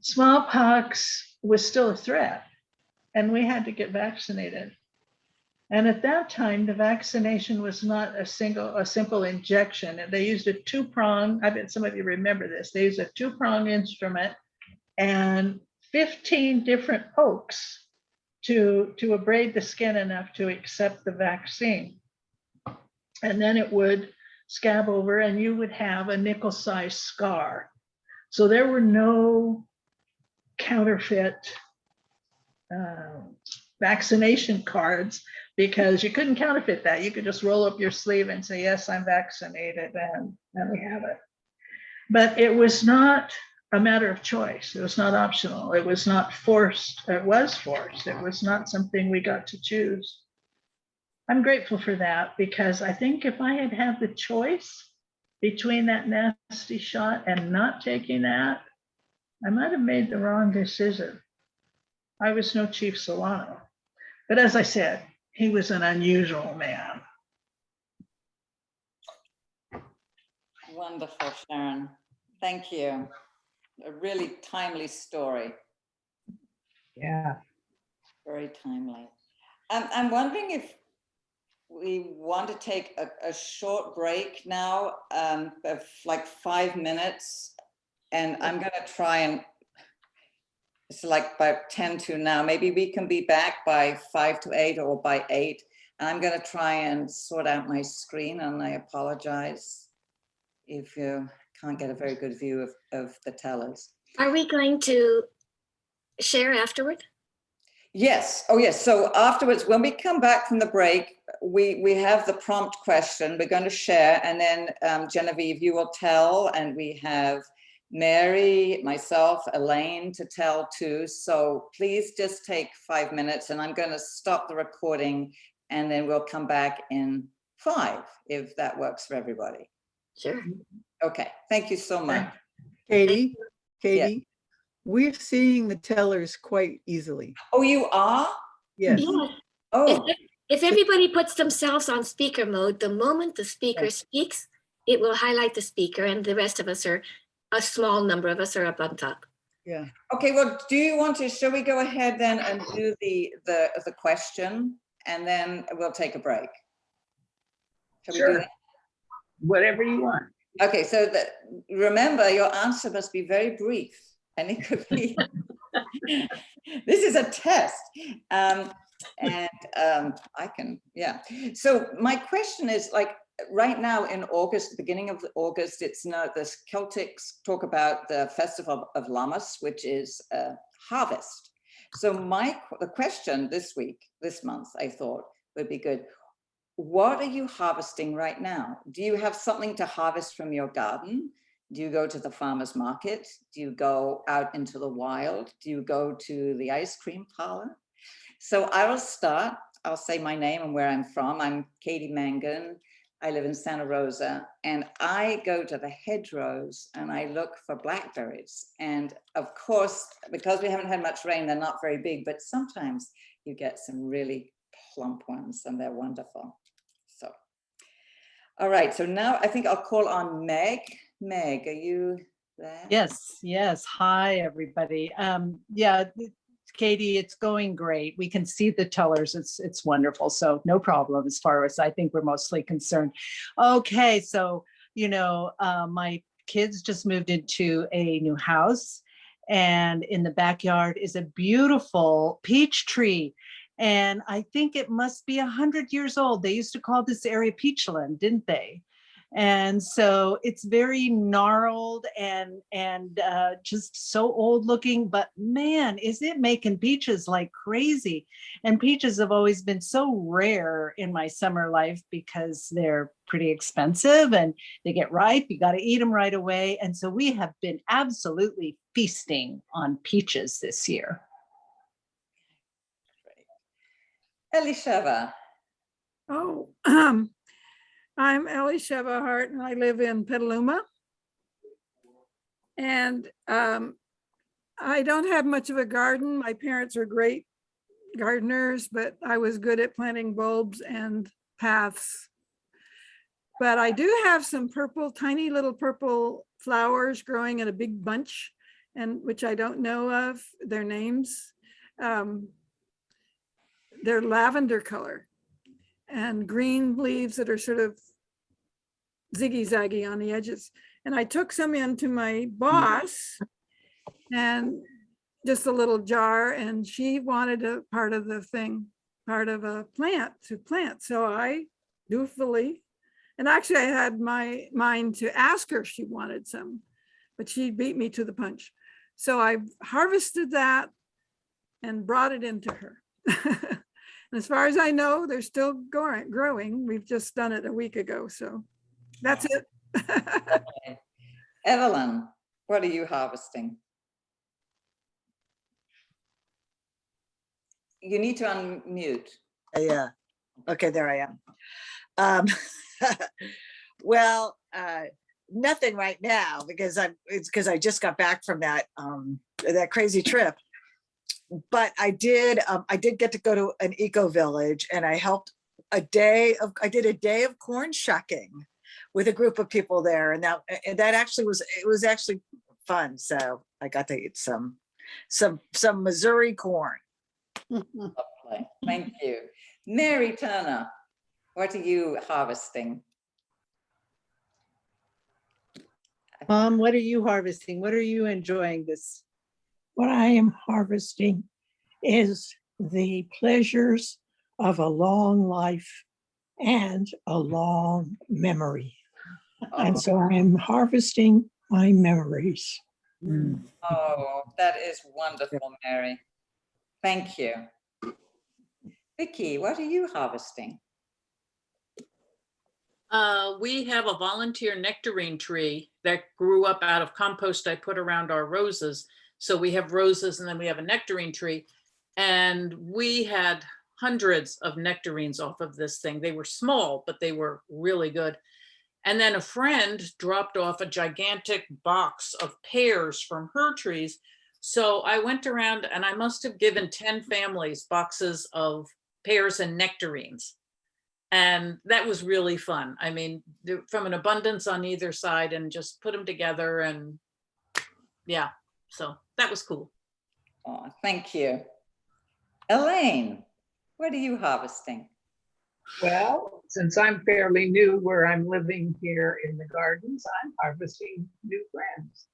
smallpox was still a threat, and we had to get vaccinated. And at that time, the vaccination was not a simple injection. They used a two-prong, I bet some of you remember this, they used a two-prong instrument and 15 different pokes to abrade the skin enough to accept the vaccine. And then it would scab over and you would have a nickel-sized scar. So there were no counterfeit vaccination cards because you couldn't counterfeit that. You could just roll up your sleeve and say, yes, I'm vaccinated, and we have it. But it was not a matter of choice. It was not optional. It was not forced. It was forced. It was not something we got to choose. I'm grateful for that because I think if I had had the choice between that nasty shot and not taking that, I might have made the wrong decision. I was no Chief Solano. But as I said, he was an unusual man. Wonderful, Sharon. Thank you. A really timely story. Yeah. Very timely. I'm wondering if we want to take a short break now of like 5 minutes. And I'm going to try and, it's like about 10 to now. Maybe we can be back by 5 to 8 or by 8. And I'm going to try and sort out my screen, and I apologize if you can't get a very good view of the tellers. Are we going to share afterward? Yes. Oh, yes. So afterwards, when we come back from the break, we have the prompt question. We're going to share, and then Genevieve, you will tell, and we have Mary, myself, Elaine to tell too. So please just take 5 minutes, and I'm going to stop the recording, and then we'll come back in 5 if that works for everybody. Sure. Okay. Thank you so much. Katie, we're seeing the tellers quite easily. Oh, you are? Yes. Yes. Oh, If everybody puts themselves on speaker mode, the moment the speaker speaks, it will highlight the speaker, and the rest of us are, a small number of us are up on top. Yeah. okay. Well, do you want to, shall we go ahead then and do the question, and then we'll take a break? Shall we do Sure. that? Whatever you want. Okay, so remember, your answer must be very brief, and it could be, this is a test. I can, yeah. So my question is, like, right now in August, the beginning of August, it's the Celtics talk about the Festival of Lammas, which is harvest. So the question this month, I thought would be good. What are you harvesting right now? Do you have something to harvest from your garden? Do you go to the farmer's market? Do you go out into the wild? Do you go to the ice cream parlor? So I will start. I'll say my name and where I'm from. I'm Katie Mangan. I live in Santa Rosa, and I go to the hedgerows and I look for blackberries. And of course, because we haven't had much rain, they're not very big, but sometimes you get some really plump ones and they're wonderful. So, all right, so now I think I'll call on Meg. Meg, are you there? Yes. Hi, everybody. Yeah, Katie, it's going great. We can see the tellers. It's wonderful. So no problem as far as I think we're mostly concerned. Okay, so, my kids just moved into a new house, and in the backyard is a beautiful peach tree. And I think it must be 100 years old. They used to call this area Peachland, didn't they? And so it's very gnarled and just so old looking, but man, is it making peaches like crazy. And peaches have always been so rare in my summer life because they're pretty expensive and they get ripe. You got to eat them right away. And so we have been absolutely feasting on peaches this year. Elisheva. Oh, I'm Elisheva Hart and I live in Petaluma. And I don't have much of a garden. My parents are great gardeners, but I was good at planting bulbs and paths. But I do have some purple, tiny little purple flowers growing in a big bunch, and which I don't know of their names. They're lavender color and green leaves that are sort of ziggy-zaggy on the edges. And I took some into my boss and just a little jar, and she wanted a part of the thing, part of a plant to plant. So I dutifully, and actually I had my mind to ask her if she wanted some, but she beat me to the punch. So I harvested that and brought it into her. And as far as I know, they're still growing. We've just done it a week ago. So that's it. Okay. Evelyn, what are you harvesting? You need to unmute. Yeah. Okay, there I am. Um, well, nothing right now because it's because I just got back from that crazy trip. But I did get to go to an eco village, and I helped I did a day of corn shucking with a group of people there, and that actually was actually fun. So I got to eat some Missouri corn. Lovely. Thank you. Mary Turner, what are you harvesting? Mom, what are you harvesting? What are you enjoying this? What I am harvesting is the pleasures of a long life and a long memory. And so I'm harvesting my memories. Oh, that is wonderful, Mary. Thank you. Vicky, what are you harvesting? We have a volunteer nectarine tree that grew up out of compost I put around our roses. So we have roses and then we have a nectarine tree. And we had hundreds of nectarines off of this thing. They were small, but they were really good. And then a friend dropped off a gigantic box of pears from her trees. So I went around and I must have given 10 families boxes of pears and nectarines. And that was really fun. I mean, from an abundance on either side, and just put them together. And yeah, so that was cool. Oh, thank you. Elaine, what are you harvesting? Well, since I'm fairly new where I'm living here in the gardens, I'm harvesting new friends.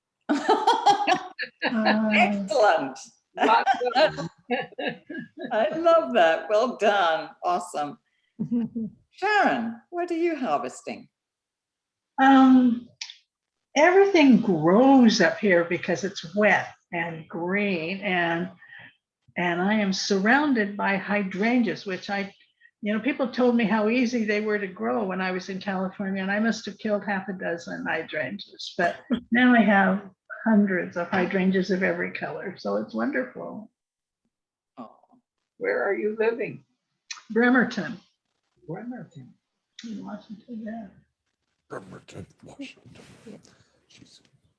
Excellent. Lots of them. I love that. Well done. Awesome. Sharon, what are you harvesting? Everything grows up here because it's wet and green, and I am surrounded by hydrangeas, which people told me how easy they were to grow when I was in California, and I must have killed half a dozen hydrangeas, but now I have hundreds of hydrangeas of every color, so it's wonderful. Oh, Where are you living? Bremerton Bremerton. in Washington, yeah. Bremerton, Washington.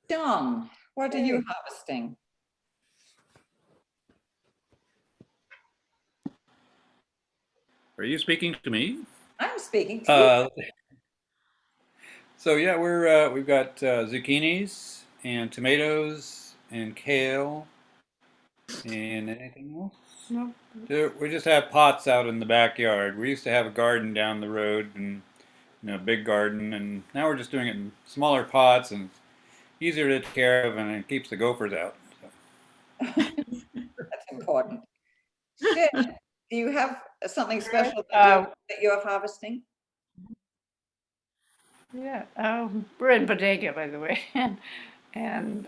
Dawn, what are you harvesting? Are you speaking to me? I'm speaking to you. So yeah, we've got zucchinis and tomatoes and kale and anything else. No, we just have pots out in the backyard. We used to have a garden down the road, and a big garden, and now we're just doing it in smaller pots, and it's easier to take care of, and it keeps the gophers out. That's important. Jen, do you have something special that you're harvesting? Yeah, we're in Bodega, by the way, and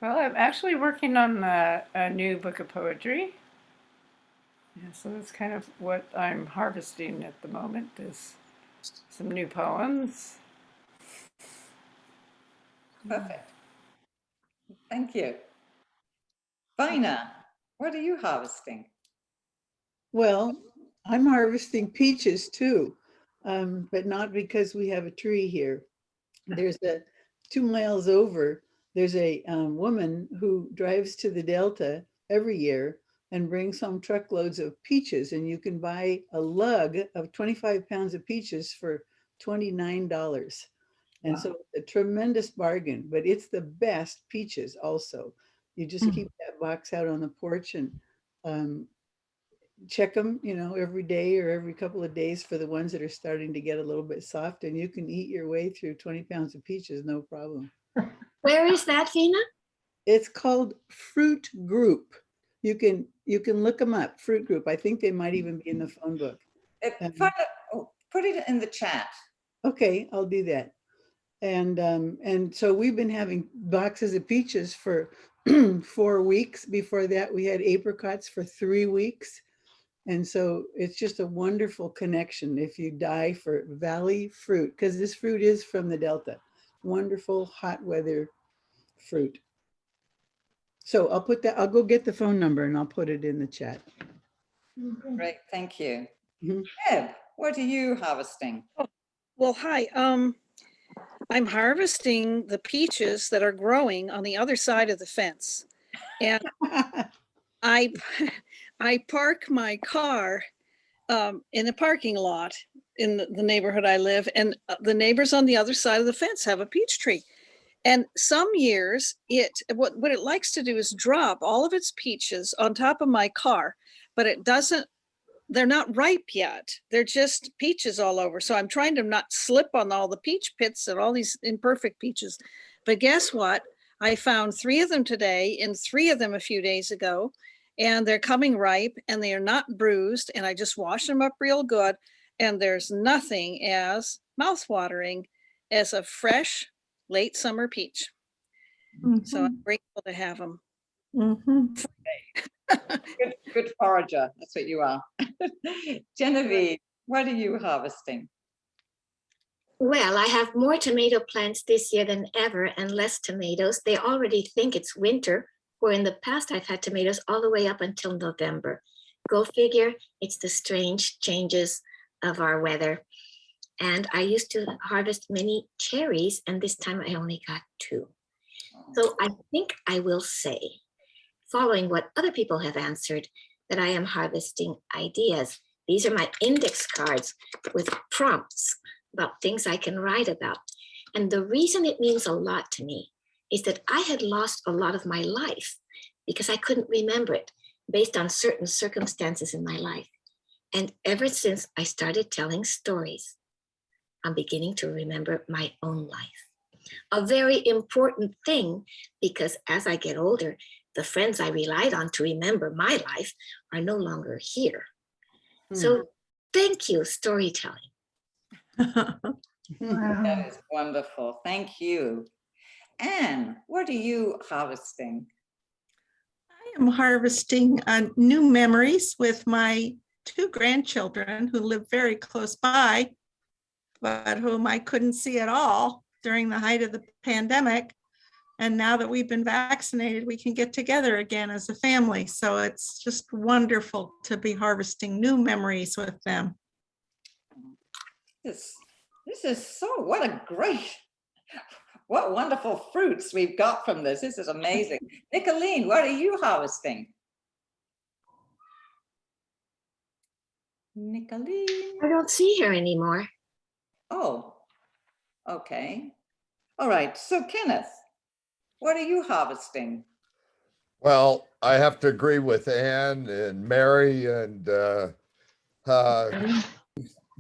well, I'm actually working on a new book of poetry. Yeah, so that's kind of what I'm harvesting at the moment is some new poems. Perfect. Thank you. Vina, what are you harvesting? Well, I'm harvesting peaches too, but not because we have a tree here. There's a 2 miles over, there's a woman who drives to the Delta every year and brings home truckloads of peaches, and you can buy a lug of 25 pounds of peaches for $29. And so it's a tremendous bargain, but it's the best peaches also. You just keep that box out on the porch and um, check them, every day or every couple of days for the ones that are starting to get a little bit soft, and you can eat your way through 20 pounds of peaches, no problem. Where is that, Vina? It's called Fruit Group. You can look them up, Fruit Group. I think they might even be in the phone book. Put it in the chat. Okay, I'll do that. And so we've been having boxes of peaches for 4 weeks. Before that, we had apricots for 3 weeks. And so it's just a wonderful connection if you die for valley fruit, because this fruit is from the Delta. Wonderful hot weather fruit. So I'll go get the phone number and I'll put it in the chat. Great, thank you. Mhm. Deb, what are you harvesting? Well, hi. I'm harvesting the peaches that are growing on the other side of the fence. And I I park my car in the parking lot in the neighborhood I live, and the neighbors on the other side of the fence have a peach tree. And some years what it likes to do is drop all of its peaches on top of my car, but it doesn't, they're not ripe yet. They're just peaches all over. So I'm trying to not slip on all the peach pits and all these imperfect peaches. But guess what? I found 3 of them today and 3 of them a few days ago, and they're coming ripe and they are not bruised. And I just washed them up real good. And there's nothing as mouthwatering as a fresh late summer peach. So I'm grateful to have them. Good forager, that's what you are. Genevieve, what are you harvesting? Well, I have more tomato plants this year than ever and less tomatoes. They already think it's winter, where in the past I've had tomatoes all the way up until November. Go figure, it's the strange changes of our weather. And I used to harvest many cherries, and this time I only got 2. So I think I will say, following what other people have answered, that I am harvesting ideas. These are my index cards with prompts about things I can write about. And the reason it means a lot to me is that I had lost a lot of my life because I couldn't remember it based on certain circumstances in my life. And ever since I started telling stories, I'm beginning to remember my own life. A very important thing, because as I get older, the friends I relied on to remember my life are no longer here. So thank you, storytelling. That is wonderful, thank you. Anne, what are you harvesting? I am harvesting new memories with my 2 grandchildren who live very close by, but whom I couldn't see at all during the height of the pandemic. And now that we've been vaccinated, we can get together again as a family. So it's just wonderful to be harvesting new memories with them. This is so, what wonderful fruits we've got from this. This is amazing. Nicolene, what are you harvesting? Nicolene. I don't see her anymore. Oh, okay. All right, so Kenneth, what are you harvesting? Well, I have to agree with Anne and Mary and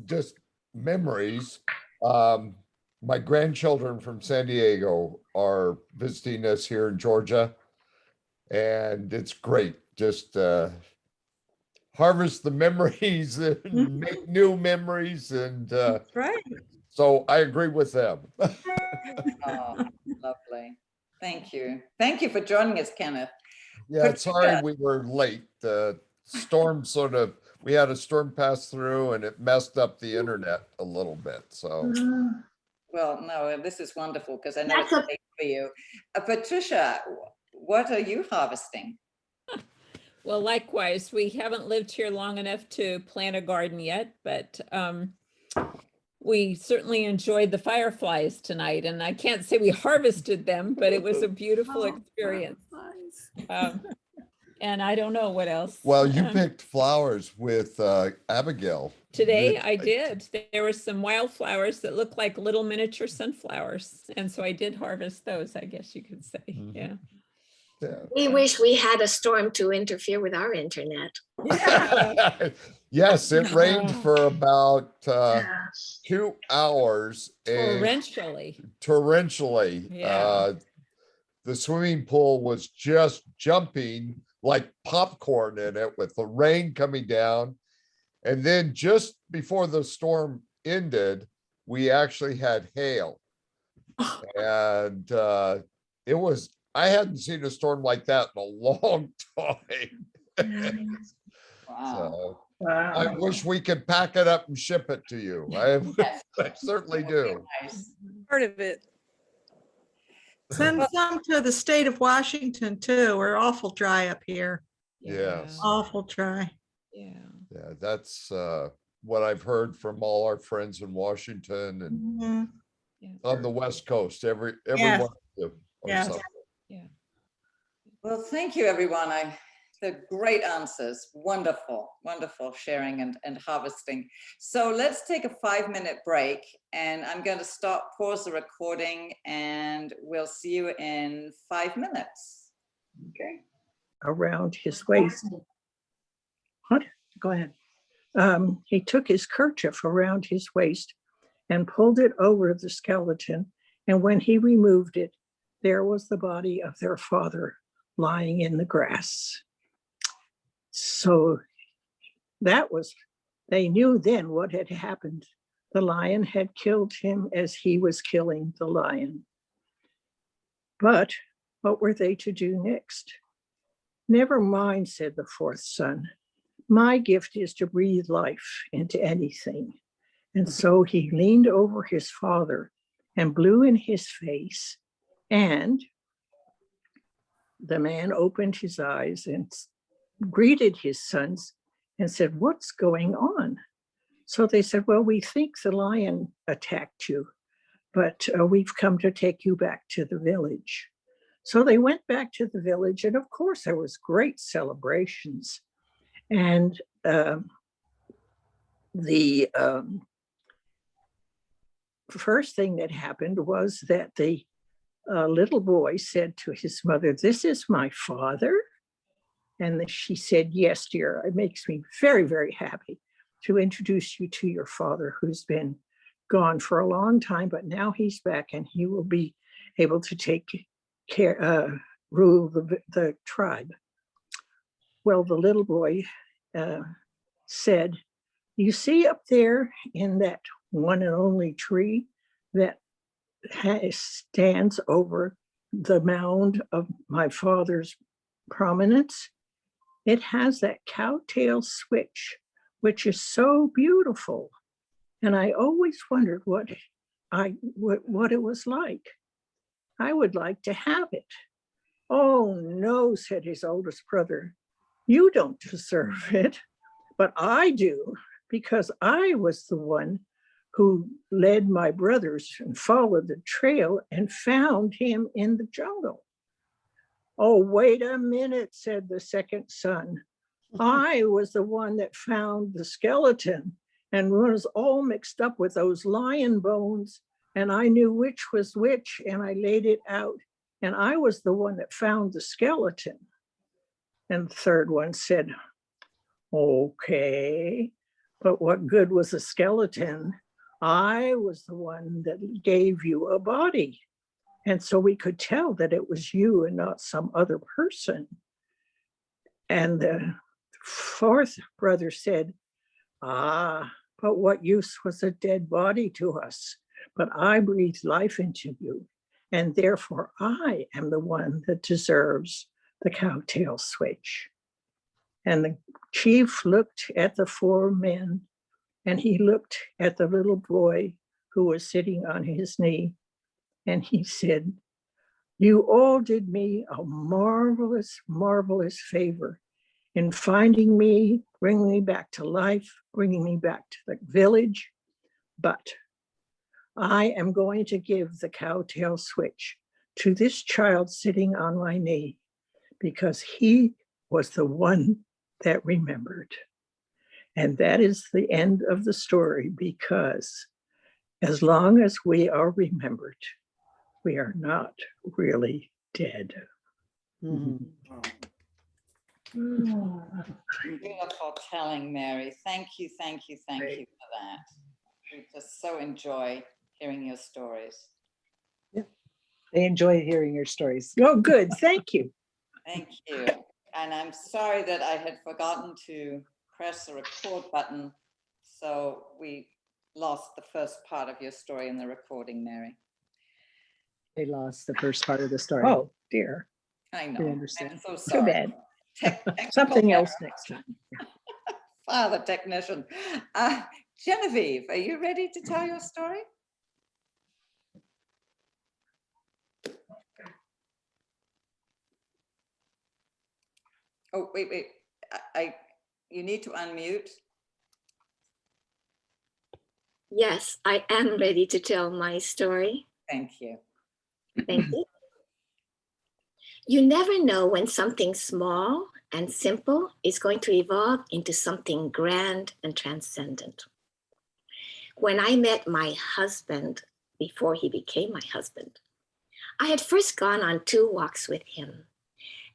just memories. My grandchildren from San Diego are visiting us here in Georgia, and it's great. Just harvest the memories and make new memories, and Right. So I agree with them. Oh, lovely. Thank you. Thank you for joining us, Kenneth. Yeah, sorry we were late. The storm we had a storm pass through and it messed up the internet a little bit, so. Well, no, this is wonderful because I know That's it's late for you. Patricia, what are you harvesting? Well, likewise, we haven't lived here long enough to plant a garden yet, but we certainly enjoyed the fireflies tonight. And I can't say we harvested them, but it was a beautiful experience. And I don't know what else. Well, you picked flowers with Abigail. Today I did. There were some wildflowers that look like little miniature sunflowers. And so I did harvest those, I guess you could say. Yeah. We wish we had a storm to interfere with our internet. Yes, it rained for about 2 hours. Torrentially. Yeah. The swimming pool was just jumping like popcorn in it with the rain coming down. And then just before the storm ended, we actually had hail. And I hadn't seen a storm like that in a long time. Wow. So I wish we could pack it up and ship it to you. I certainly do. Part of it. Send some to the state of Washington too. We're awful dry up here. Yes. Awful dry. Yeah. Yeah, that's what I've heard from all our friends in Washington and on the West Coast. Everyone. Yes. Yeah. Well, thank you, everyone. The great answers. Wonderful, wonderful sharing and harvesting. So let's take a 5-minute break and I'm going to pause the recording and we'll see you in 5 minutes. Okay. Around his waist. What? Go ahead. He took his kerchief around his waist and pulled it over the skeleton. And when he removed it, there was the body of their father lying in the grass. So they knew then what had happened. The lion had killed him as he was killing the lion. But what were they to do next? Never mind, said the fourth son. My gift is to breathe life into anything. And so he leaned over his father and blew in his face. And the man opened his eyes and greeted his sons and said, what's going on? So they said, well, we think the lion attacked you, but we've come to take you back to the village. So they went back to the village, and of course there was great celebrations. And the first thing that happened was that the little boy said to his mother, this is my father? And she said, yes, dear, it makes me very, very happy to introduce you to your father who's been gone for a long time, but now he's back and he will be able to take care, rule the tribe. Well, the little boy said, you see up there in that one and only tree that stands over the mound of my father's prominence? It has that cowtail switch, which is so beautiful. And I always wondered what it was like. I would like to have it. Oh no, said his oldest brother. You don't deserve it, but I do, because I was the one who led my brothers and followed the trail and found him in the jungle. Oh, wait a minute, said the second son. I was the one that found the skeleton and was all mixed up with those lion bones, and I knew which was which, and I laid it out, and I was the one that found the skeleton. And the third one said, okay, but what good was a skeleton? I was the one that gave you a body. And so we could tell that it was you and not some other person. And the fourth brother said, but what use was a dead body to us? but I breathed life into you, and therefore I am the one that deserves the cowtail switch. And the chief looked at the 4 men, and he looked at the little boy who was sitting on his knee, and he said, you all did me a marvelous, marvelous favor in finding me, bringing me back to life, bringing me back to the village. But I am going to give the cowtail switch to this child sitting on my knee because he was the one that remembered. And that is the end of the story, because as long as we are remembered, we are not really dead. Beautiful telling, Mary. Thank you, thank you, thank you for that. We just so enjoy hearing your stories. They enjoy hearing your stories. Oh, good. Thank you. Thank you. And I'm sorry that I had forgotten to press the record button, so we lost the first part of your story in the recording, Mary. They lost the first part of the story. Oh, dear. I We know. understand. I'm so Too sorry. bad. Technical Something else error. next time. Father technician. Genevieve, are you ready to tell your story? Oh, wait. You need to unmute. Yes, I am ready to tell my story. Thank you. Thank you. You never know when something small and simple is going to evolve into something grand and transcendent. When I met my husband, before he became my husband, I had first gone on 2 walks with him,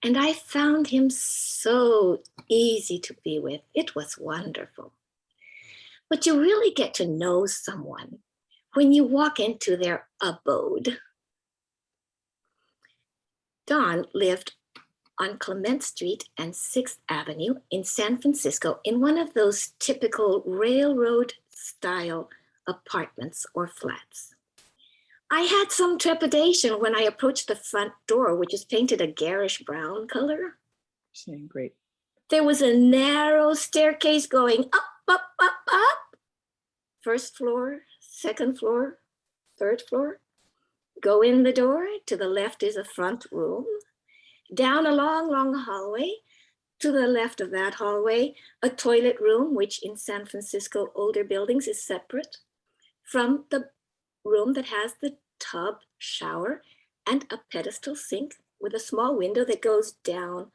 and I found him so easy to be with. It was wonderful. But you really get to know someone when you walk into their abode. Don lived on Clement Street and 6th Avenue in San Francisco in one of those typical railroad style apartments or flats. I had some trepidation when I approached the front door, which is painted a garish brown color. Saying great. There was a narrow staircase going up, up, up, up. 1st floor, 2nd floor, 3rd floor. Go in the door, to the left is a front room. Down a long, long hallway. To the left of that hallway, a toilet room, which in San Francisco older buildings is separate from the room that has the tub, shower, and a pedestal sink with a small window that goes down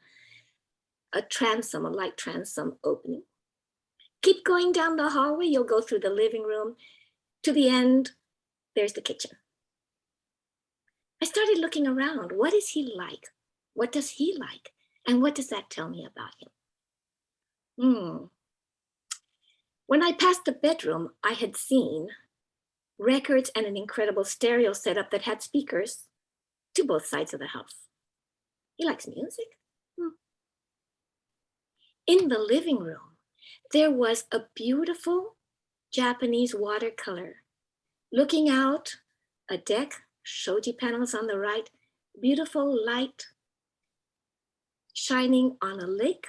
a transom, a light transom opening. Keep going down the hallway, you'll go through the living room. To the end, there's the kitchen. I started looking around. What is he like? What does he like? And what does that tell me about him? When I passed the bedroom, I had seen records and an incredible stereo setup that had speakers to both sides of the house. He likes music. In the living room, there was a beautiful Japanese watercolor. Looking out, a deck, shoji panels on the right, beautiful light shining on a lake,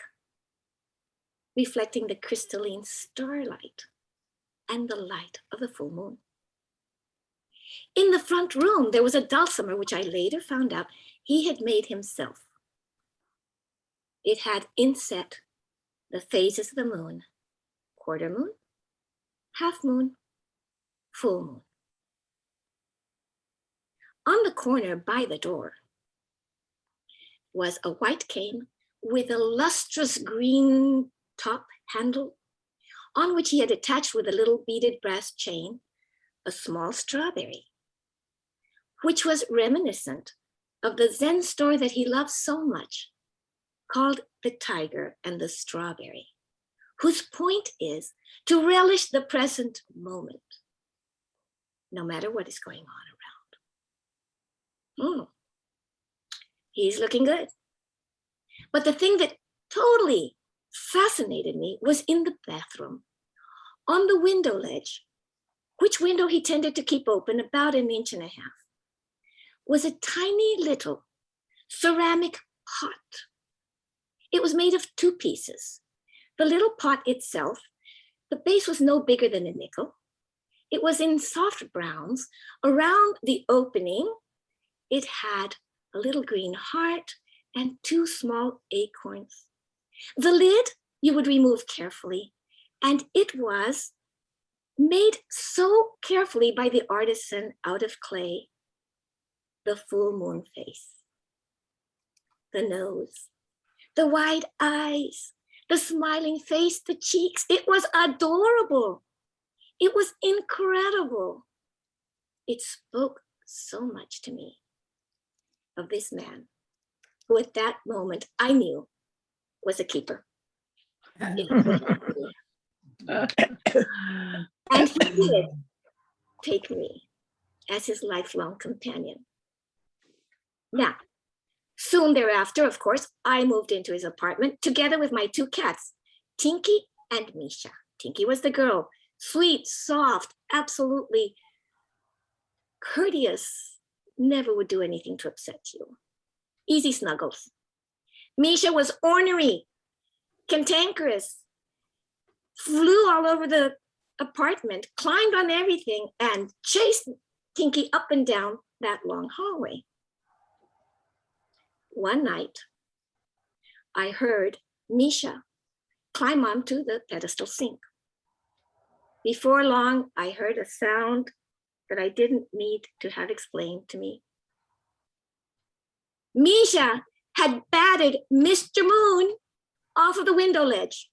reflecting the crystalline starlight and the light of the full moon. In the front room, there was a dulcimer, which I later found out he had made himself. It had inset the phases of the moon, quarter moon, half moon, full moon. On the corner by the door was a white cane with a lustrous green top handle on which he had attached with a little beaded brass chain a small strawberry, which was reminiscent of the Zen store that he loved so much, called The Tiger and the Strawberry, whose point is to relish the present moment, no matter what is going on around. He's looking good. But the thing that totally fascinated me was in the bathroom. On the window ledge which window he tended to keep open about 1.5 inches, was a tiny little ceramic pot. It was made of 2 pieces. The little pot itself, the base was no bigger than a nickel. It was in soft browns. Around the opening, it had a little green heart and 2 small acorns. The lid you would remove carefully, and it was made so carefully by the artisan out of clay. The full moon face, the nose, the wide eyes, the smiling face, the cheeks. It was adorable. It was incredible. It spoke so much to me of this man, who at that moment I knew was a keeper. And he did take me as his lifelong companion. Now, soon thereafter, of course, I moved into his apartment together with my 2 cats, Tinky and Misha. Tinky was the girl, sweet, soft, absolutely courteous, never would do anything to upset you. Easy snuggles. Misha was ornery, cantankerous, flew all over the apartment, climbed on everything, and chased Tinky up and down that long hallway. One night, I heard Misha climb onto the pedestal sink. Before long, I heard a sound that I didn't need to have explained to me. Misha had batted Mr. Moon off of the window ledge.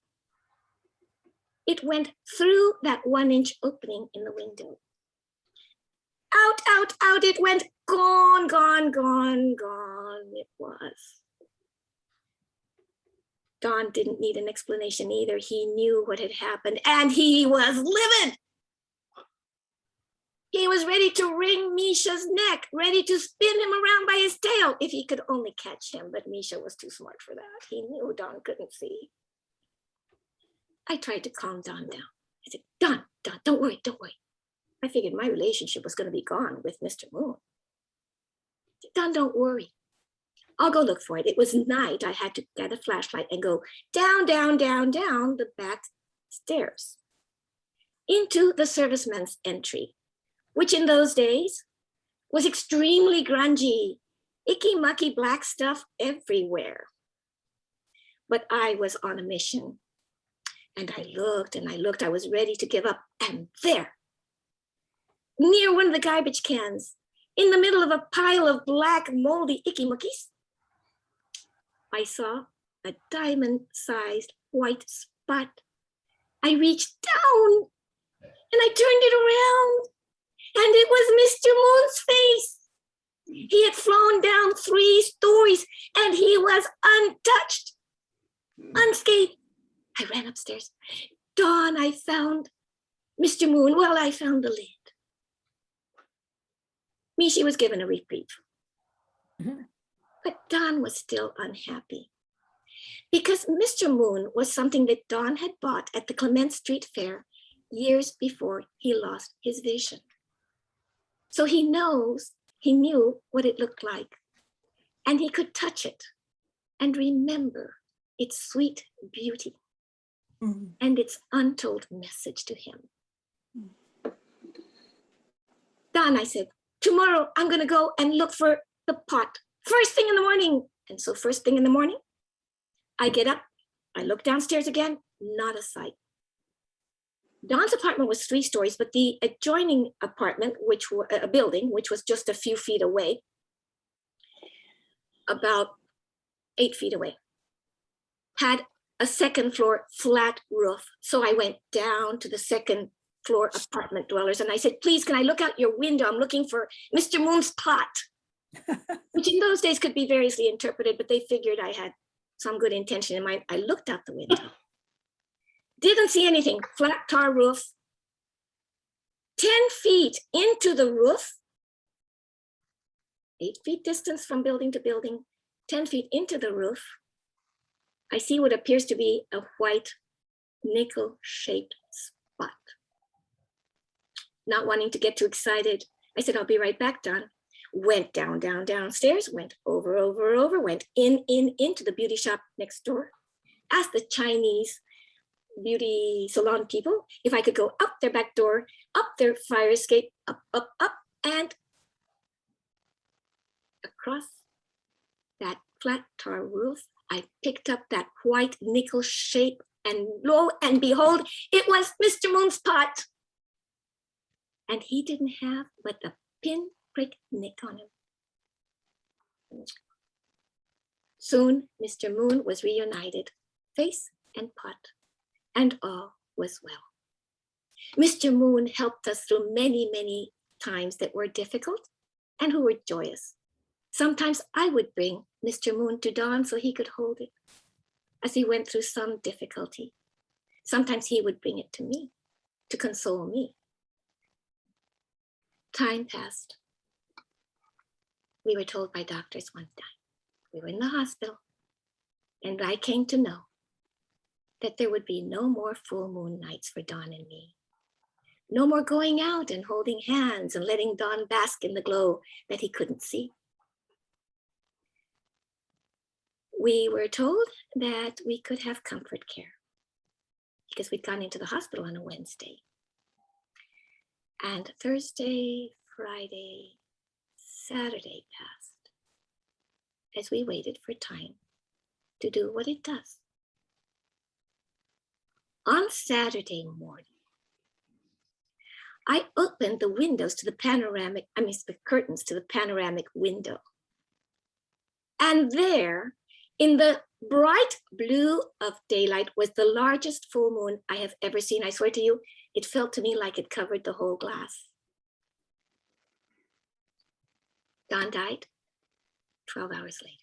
It went through that 1-inch opening in the window. Out, out, out it went, gone, gone, gone, gone it was. Don didn't need an explanation either. He knew what had happened and he was livid. He was ready to wring Misha's neck, ready to spin him around by his tail if he could only catch him, but Misha was too smart for that. He knew Don couldn't see. I tried to calm Don down. I said, Don, don't worry, don't worry. I figured my relationship was going to be gone with Mr. Moon. Don, don't worry. I'll go look for it. It was night. I had to get a flashlight and go down, down, down, down the back stairs into the serviceman's entry, which in those days was extremely grungy, icky mucky black stuff everywhere. But I was on a mission. And I looked and I looked. I was ready to give up. And there, near one of the garbage cans, in the middle of a pile of black, moldy icky muckies, I saw a diamond-sized white spot. I reached down and I turned it around, and it was Mr. Moon's face. He had flown down 3 stories and he was untouched, unscathed. I ran upstairs. Dawn, I found Mr. Moon. Well, I found the lid. Mishi was given a reprieve. But Dawn was still unhappy because Mr. Moon was something that Dawn had bought at the Clement Street Fair years before he lost his vision. So he knew what it looked like, and he could touch it and remember its sweet beauty and its untold message to him. Don, I said, tomorrow I'm gonna go and look for the pot first thing in the morning. And so first thing in the morning, I get up, I look downstairs again, not a sight. Don's apartment was 3 stories, but the adjoining apartment, a building, which was just a few feet away, about 8 feet away, had a 2nd floor flat roof. So I went down to the 2nd floor apartment dwellers and I said, please, can I look out your window? I'm looking for Mr. Moon's pot, which in those days could be variously interpreted, but they figured I had some good intention in mind. I looked out the window, didn't see anything, flat tar roof. 10 feet into the roof, 8 feet distance from building to building, 10 feet into the roof, I see what appears to be a white nickel-shaped spot. not wanting to get too excited. I said, I'll be right back, Don. Went down, downstairs, went over, went into the beauty shop next door. Asked the Chinese beauty salon people if I could go up their back door, up their fire escape, up, and across that flat tar roof, I picked up that white nickel shape, and lo and behold, it was Mr. Moon's pot. And he didn't have but the pinprick nick on him. Soon, Mr. Moon was reunited, face and pot, and all was well. Mr. Moon helped us through many, many times that were difficult and who were joyous. Sometimes I would bring Mr. Moon to Don so he could hold it as he went through some difficulty. Sometimes he would bring it to me to console me. Time passed. We were told by doctors one time, we were in the hospital, and I came to know that there would be no more full moon nights for Don and me. No more going out and holding hands and letting Don bask in the glow that he couldn't see. We were told that we could have comfort care because we'd gone into the hospital on a Wednesday. And Thursday, Friday, Saturday passed as we waited for time to do what it does. On Saturday morning, I opened the windows to the the curtains to the panoramic window. And there, in the bright blue of daylight, was the largest full moon I have ever seen. I swear to you, it felt to me like it covered the whole glass. Don died 12 hours later.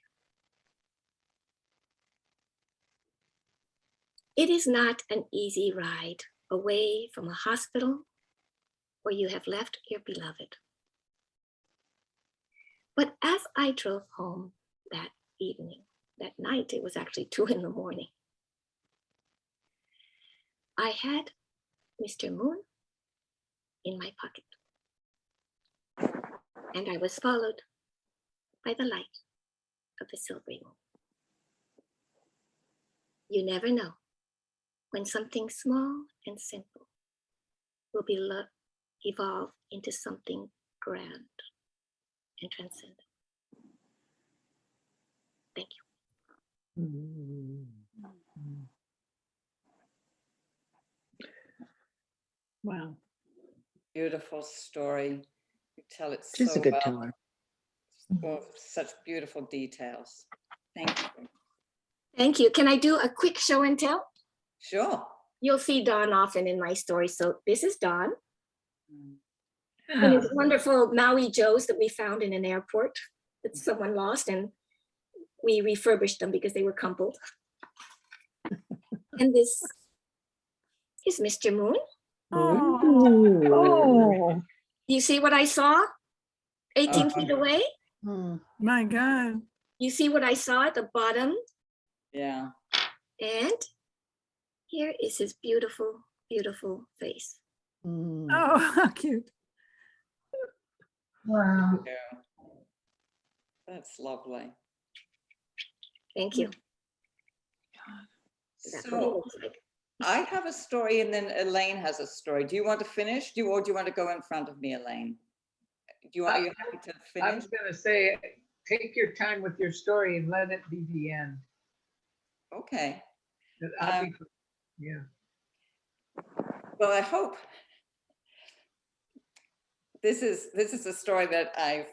It is not an easy ride away from a hospital where you have left your beloved. But as I drove home that evening, that night, it was actually 2 a.m, I had Mr. Moon in my pocket. And I was followed by the light of the silvery moon. You never know when something small and simple will be evolve into something grand and transcendent. Thank you. Wow. Beautiful story. You tell it She's so a good well. teller. Oh, such beautiful details. Thank you. Thank you. Can I do a quick show and tell? Sure. You'll see Don often in my story. So this is Don. And his wonderful Maui Joes that we found in an airport that someone lost, and we refurbished them because they were crumpled. And this is Mr. Moon. Oh, You see what I saw 18 feet away? my God. You see what I saw at the bottom? Yeah. And here is his beautiful, beautiful face. Oh, how cute. Wow. Yeah. That's lovely. Thank you. That's what he So looks like. I have a story and then Elaine has a story. Do you want to finish? Or do you want to go in front of me, Elaine? Are you happy to I finish? was gonna say, take your time with your story and let it be the end. Okay. Yeah. Well, I hope this is a story that I've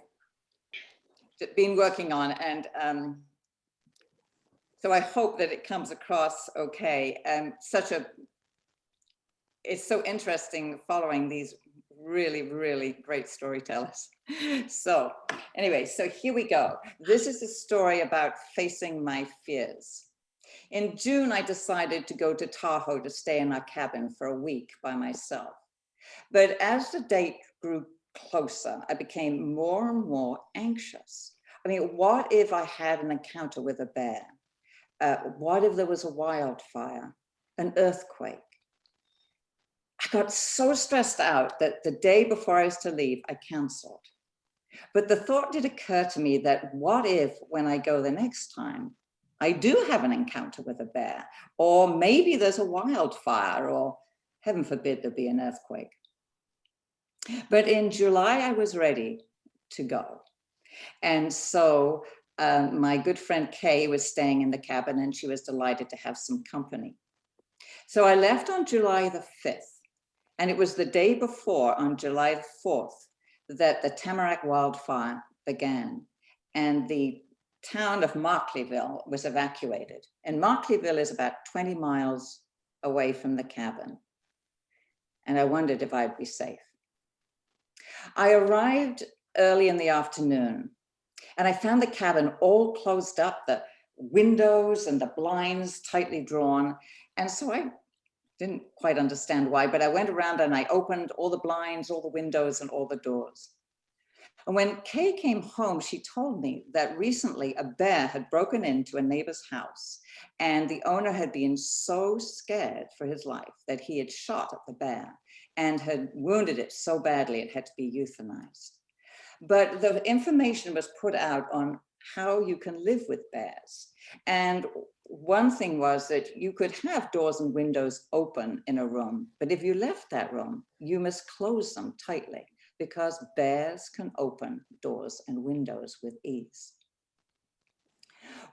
been working on, and so I hope that it comes across okay. It's so interesting following these really, really great storytellers. So anyway, so here we go. This is a story about facing my fears. In June, I decided to go to Tahoe to stay in our cabin for a week by myself. But as the date grew closer, I became more and more anxious. I mean, what if I had an encounter with a bear? What if there was a wildfire, an earthquake? I got so stressed out that the day before I was to leave, I canceled. But the thought did occur to me that what if when I go the next time, I do have an encounter with a bear, or maybe there's a wildfire, or heaven forbid there be an earthquake. But in July, I was ready to go. And so my good friend Kay was staying in the cabin and she was delighted to have some company. So I left on July the 5th, and it was the day before, on July the 4th, that the Tamarack wildfire began, and the town of Markleyville was evacuated. And Markleyville is about 20 miles away from the cabin. And I wondered if I'd be safe. I arrived early in the afternoon, and I found the cabin all closed up, the windows and the blinds tightly drawn. And so I didn't quite understand why, but I went around and I opened all the blinds, all the windows, and all the doors. And when Kay came home, she told me that recently a bear had broken into a neighbor's house, and the owner had been so scared for his life that he had shot at the bear and had wounded it so badly it had to be euthanized. But the information was put out on how you can live with bears. And one thing was that you could have doors and windows open in a room, but if you left that room, you must close them tightly, because bears can open doors and windows with ease.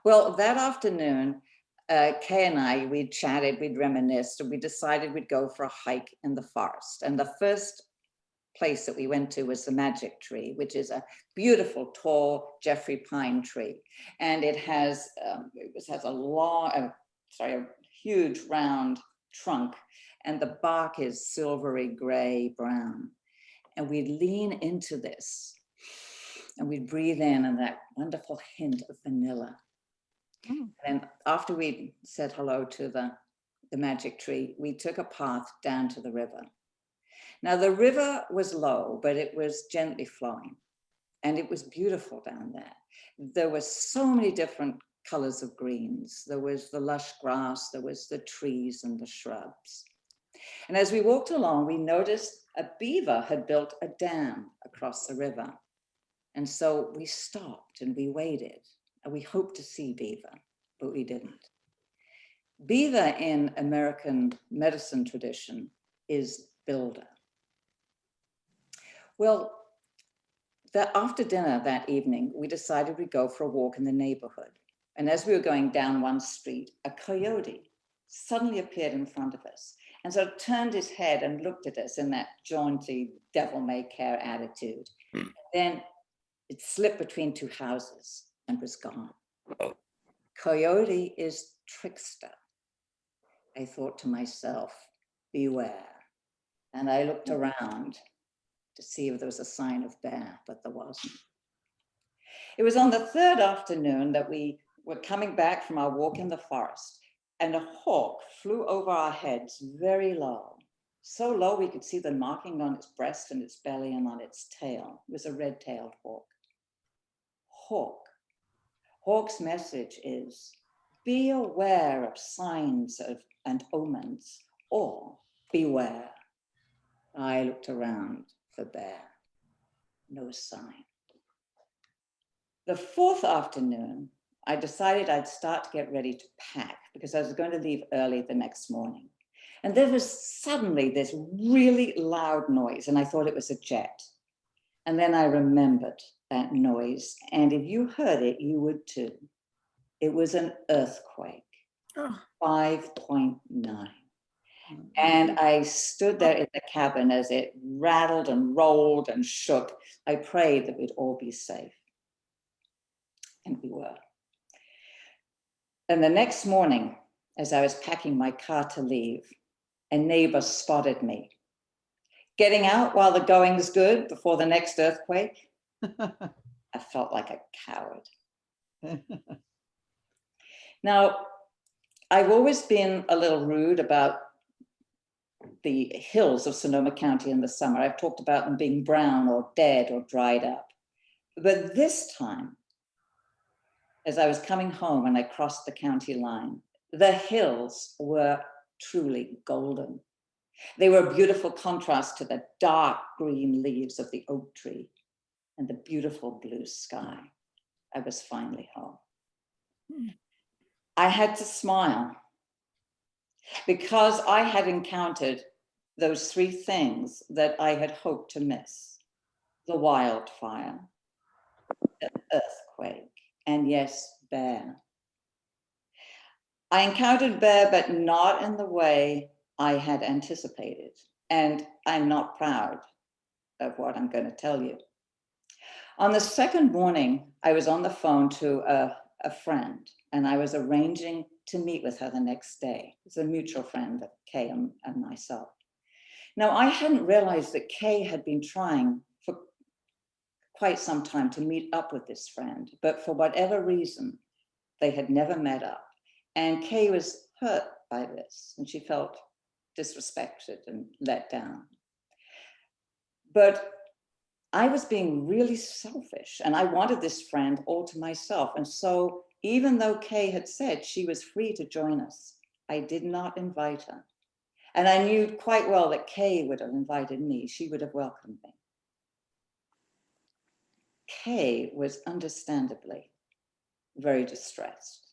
Well, that afternoon, Kay and I, we'd chatted, we'd reminisced, and we decided we'd go for a hike in the forest. And the first place that we went to was the Magic Tree, which is a beautiful, tall Jeffrey pine tree. And it has a huge round trunk, and the bark is silvery gray brown. And we'd lean into this and we'd breathe in and that wonderful hint of vanilla. And after we said hello to the Magic Tree, we took a path down to the river. Now the river was low, but it was gently flowing, and it was beautiful down there. There were so many different colors of greens. There was the lush grass, there was the trees and the shrubs. And as we walked along, we noticed a beaver had built a dam across the river. And so we stopped and we waited, and we hoped to see beaver, but we didn't. Beaver in American medicine tradition is builder. Well, after dinner that evening, we decided we'd go for a walk in the neighborhood. And as we were going down one street, a coyote suddenly appeared in front of us and sort of turned his head and looked at us in that jaunty, devil-may-care attitude. Then it slipped between two houses and was gone. Coyote is trickster. I thought to myself, beware. And I looked around to see if there was a sign of bear, but there wasn't. It was on the third afternoon that we were coming back from our walk in the forest, and a hawk flew over our heads very low, so low we could see the marking on its breast and its belly and on its tail. It was a red-tailed hawk. Hawk's message is, be aware of signs and omens, or beware. I looked around for bear, no sign. The fourth afternoon, I decided I'd start to get ready to pack because I was going to leave early the next morning. And there was suddenly this really loud noise, and I thought it was a jet. And then I remembered that noise, and if you heard it, you would too. It was an earthquake, 5.9. And I stood there in the cabin as it rattled and rolled and shook. I prayed that we'd all be safe. And we were. And the next morning, as I was packing my car to leave, a neighbor spotted me. Getting out while the going's good before the next earthquake? I felt like a coward. Now, I've always been a little rude about the hills of Sonoma County in the summer. I've talked about them being brown or dead or dried up. But this time, as I was coming home and I crossed the county line, the hills were truly golden. They were a beautiful contrast to the dark green leaves of the oak tree and the beautiful blue sky. I was finally home. I had to smile because I had encountered those three things that I had hoped to miss: the wildfire, the earthquake, and yes, Bear. I encountered Bear, but not in the way I had anticipated. And I'm not proud of what I'm going to tell you. On the second morning, I was on the phone to a friend, and I was arranging to meet with her the next day. It's a mutual friend of Kay and myself. Now, I hadn't realized that Kay had been trying for quite some time to meet up with this friend, but for whatever reason, they had never met up. And Kay was hurt by this, and she felt disrespected and let down. But I was being really selfish, and I wanted this friend all to myself. And so even though Kay had said she was free to join us, I did not invite her. And I knew quite well that Kay would have invited me. She would have welcomed me. Kay was understandably very distressed.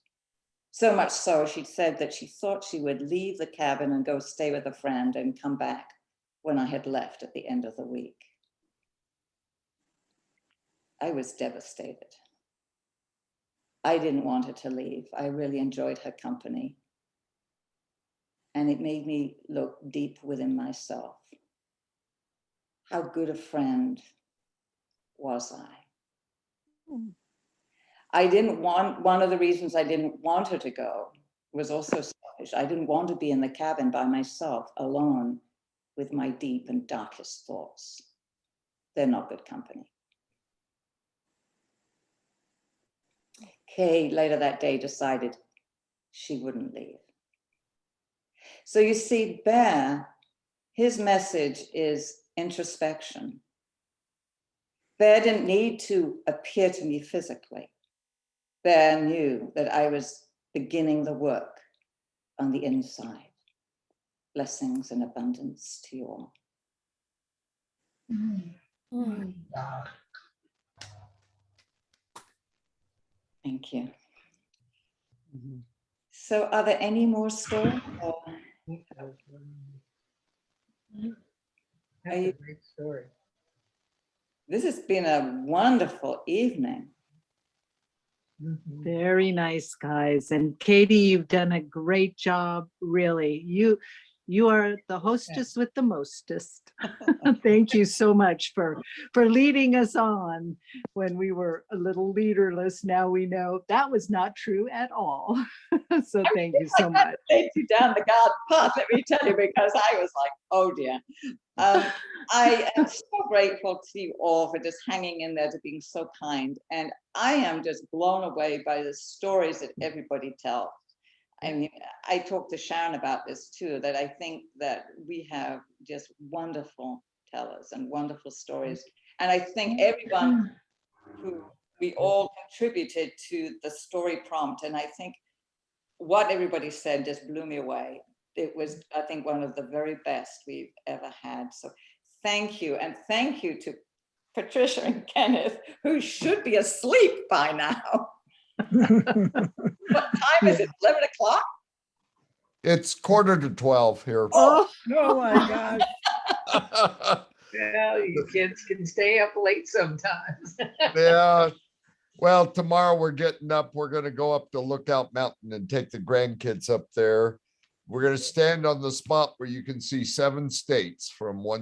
So much so, she said that she thought she would leave the cabin and go stay with a friend and come back when I had left at the end of the week. I was devastated. I didn't want her to leave. I really enjoyed her company. And it made me look deep within myself. How good a friend was I? I didn't want, one of the reasons I didn't want her to go was also selfish. I didn't want to be in the cabin by myself, alone with my deep and darkest thoughts. They're not good company. Kay later that day decided she wouldn't leave. So you see, Bear, his message is introspection. Bear didn't need to appear to me physically. Bear knew that I was beginning the work on the inside. Blessings and abundance to you all. Thank you. So are there any more stories? That's a great story. This has been a wonderful evening. Very nice, guys. And Katie, you've done a great job, really. You are the hostess with the mostest. Thank you so much for leading us on when we were a little leaderless. Now we know that was not true at all. So thank you so much. Take you down the garden path, let me tell you, because I was like, oh dear. I am so grateful to you all for just hanging in there, to being so kind. And I am just blown away by the stories that everybody tells. I mean, I talked to Sharon about this too, that I think that we have just wonderful tellers and wonderful stories. And I think everyone we all contributed to the story prompt. And I think what everybody said just blew me away. It was, I think, one of the very best we've ever had. So thank you. And thank you to Patricia and Kenneth, who should be asleep by now. What time is it? 11 o'clock? It's 11:45 here. Oh my God. Well, you kids can stay up late sometimes. Yeah. Well, tomorrow we're getting up. We're going to go up to Lookout Mountain and take the grandkids up there. We're going to stand on the spot where you can see 7 states from one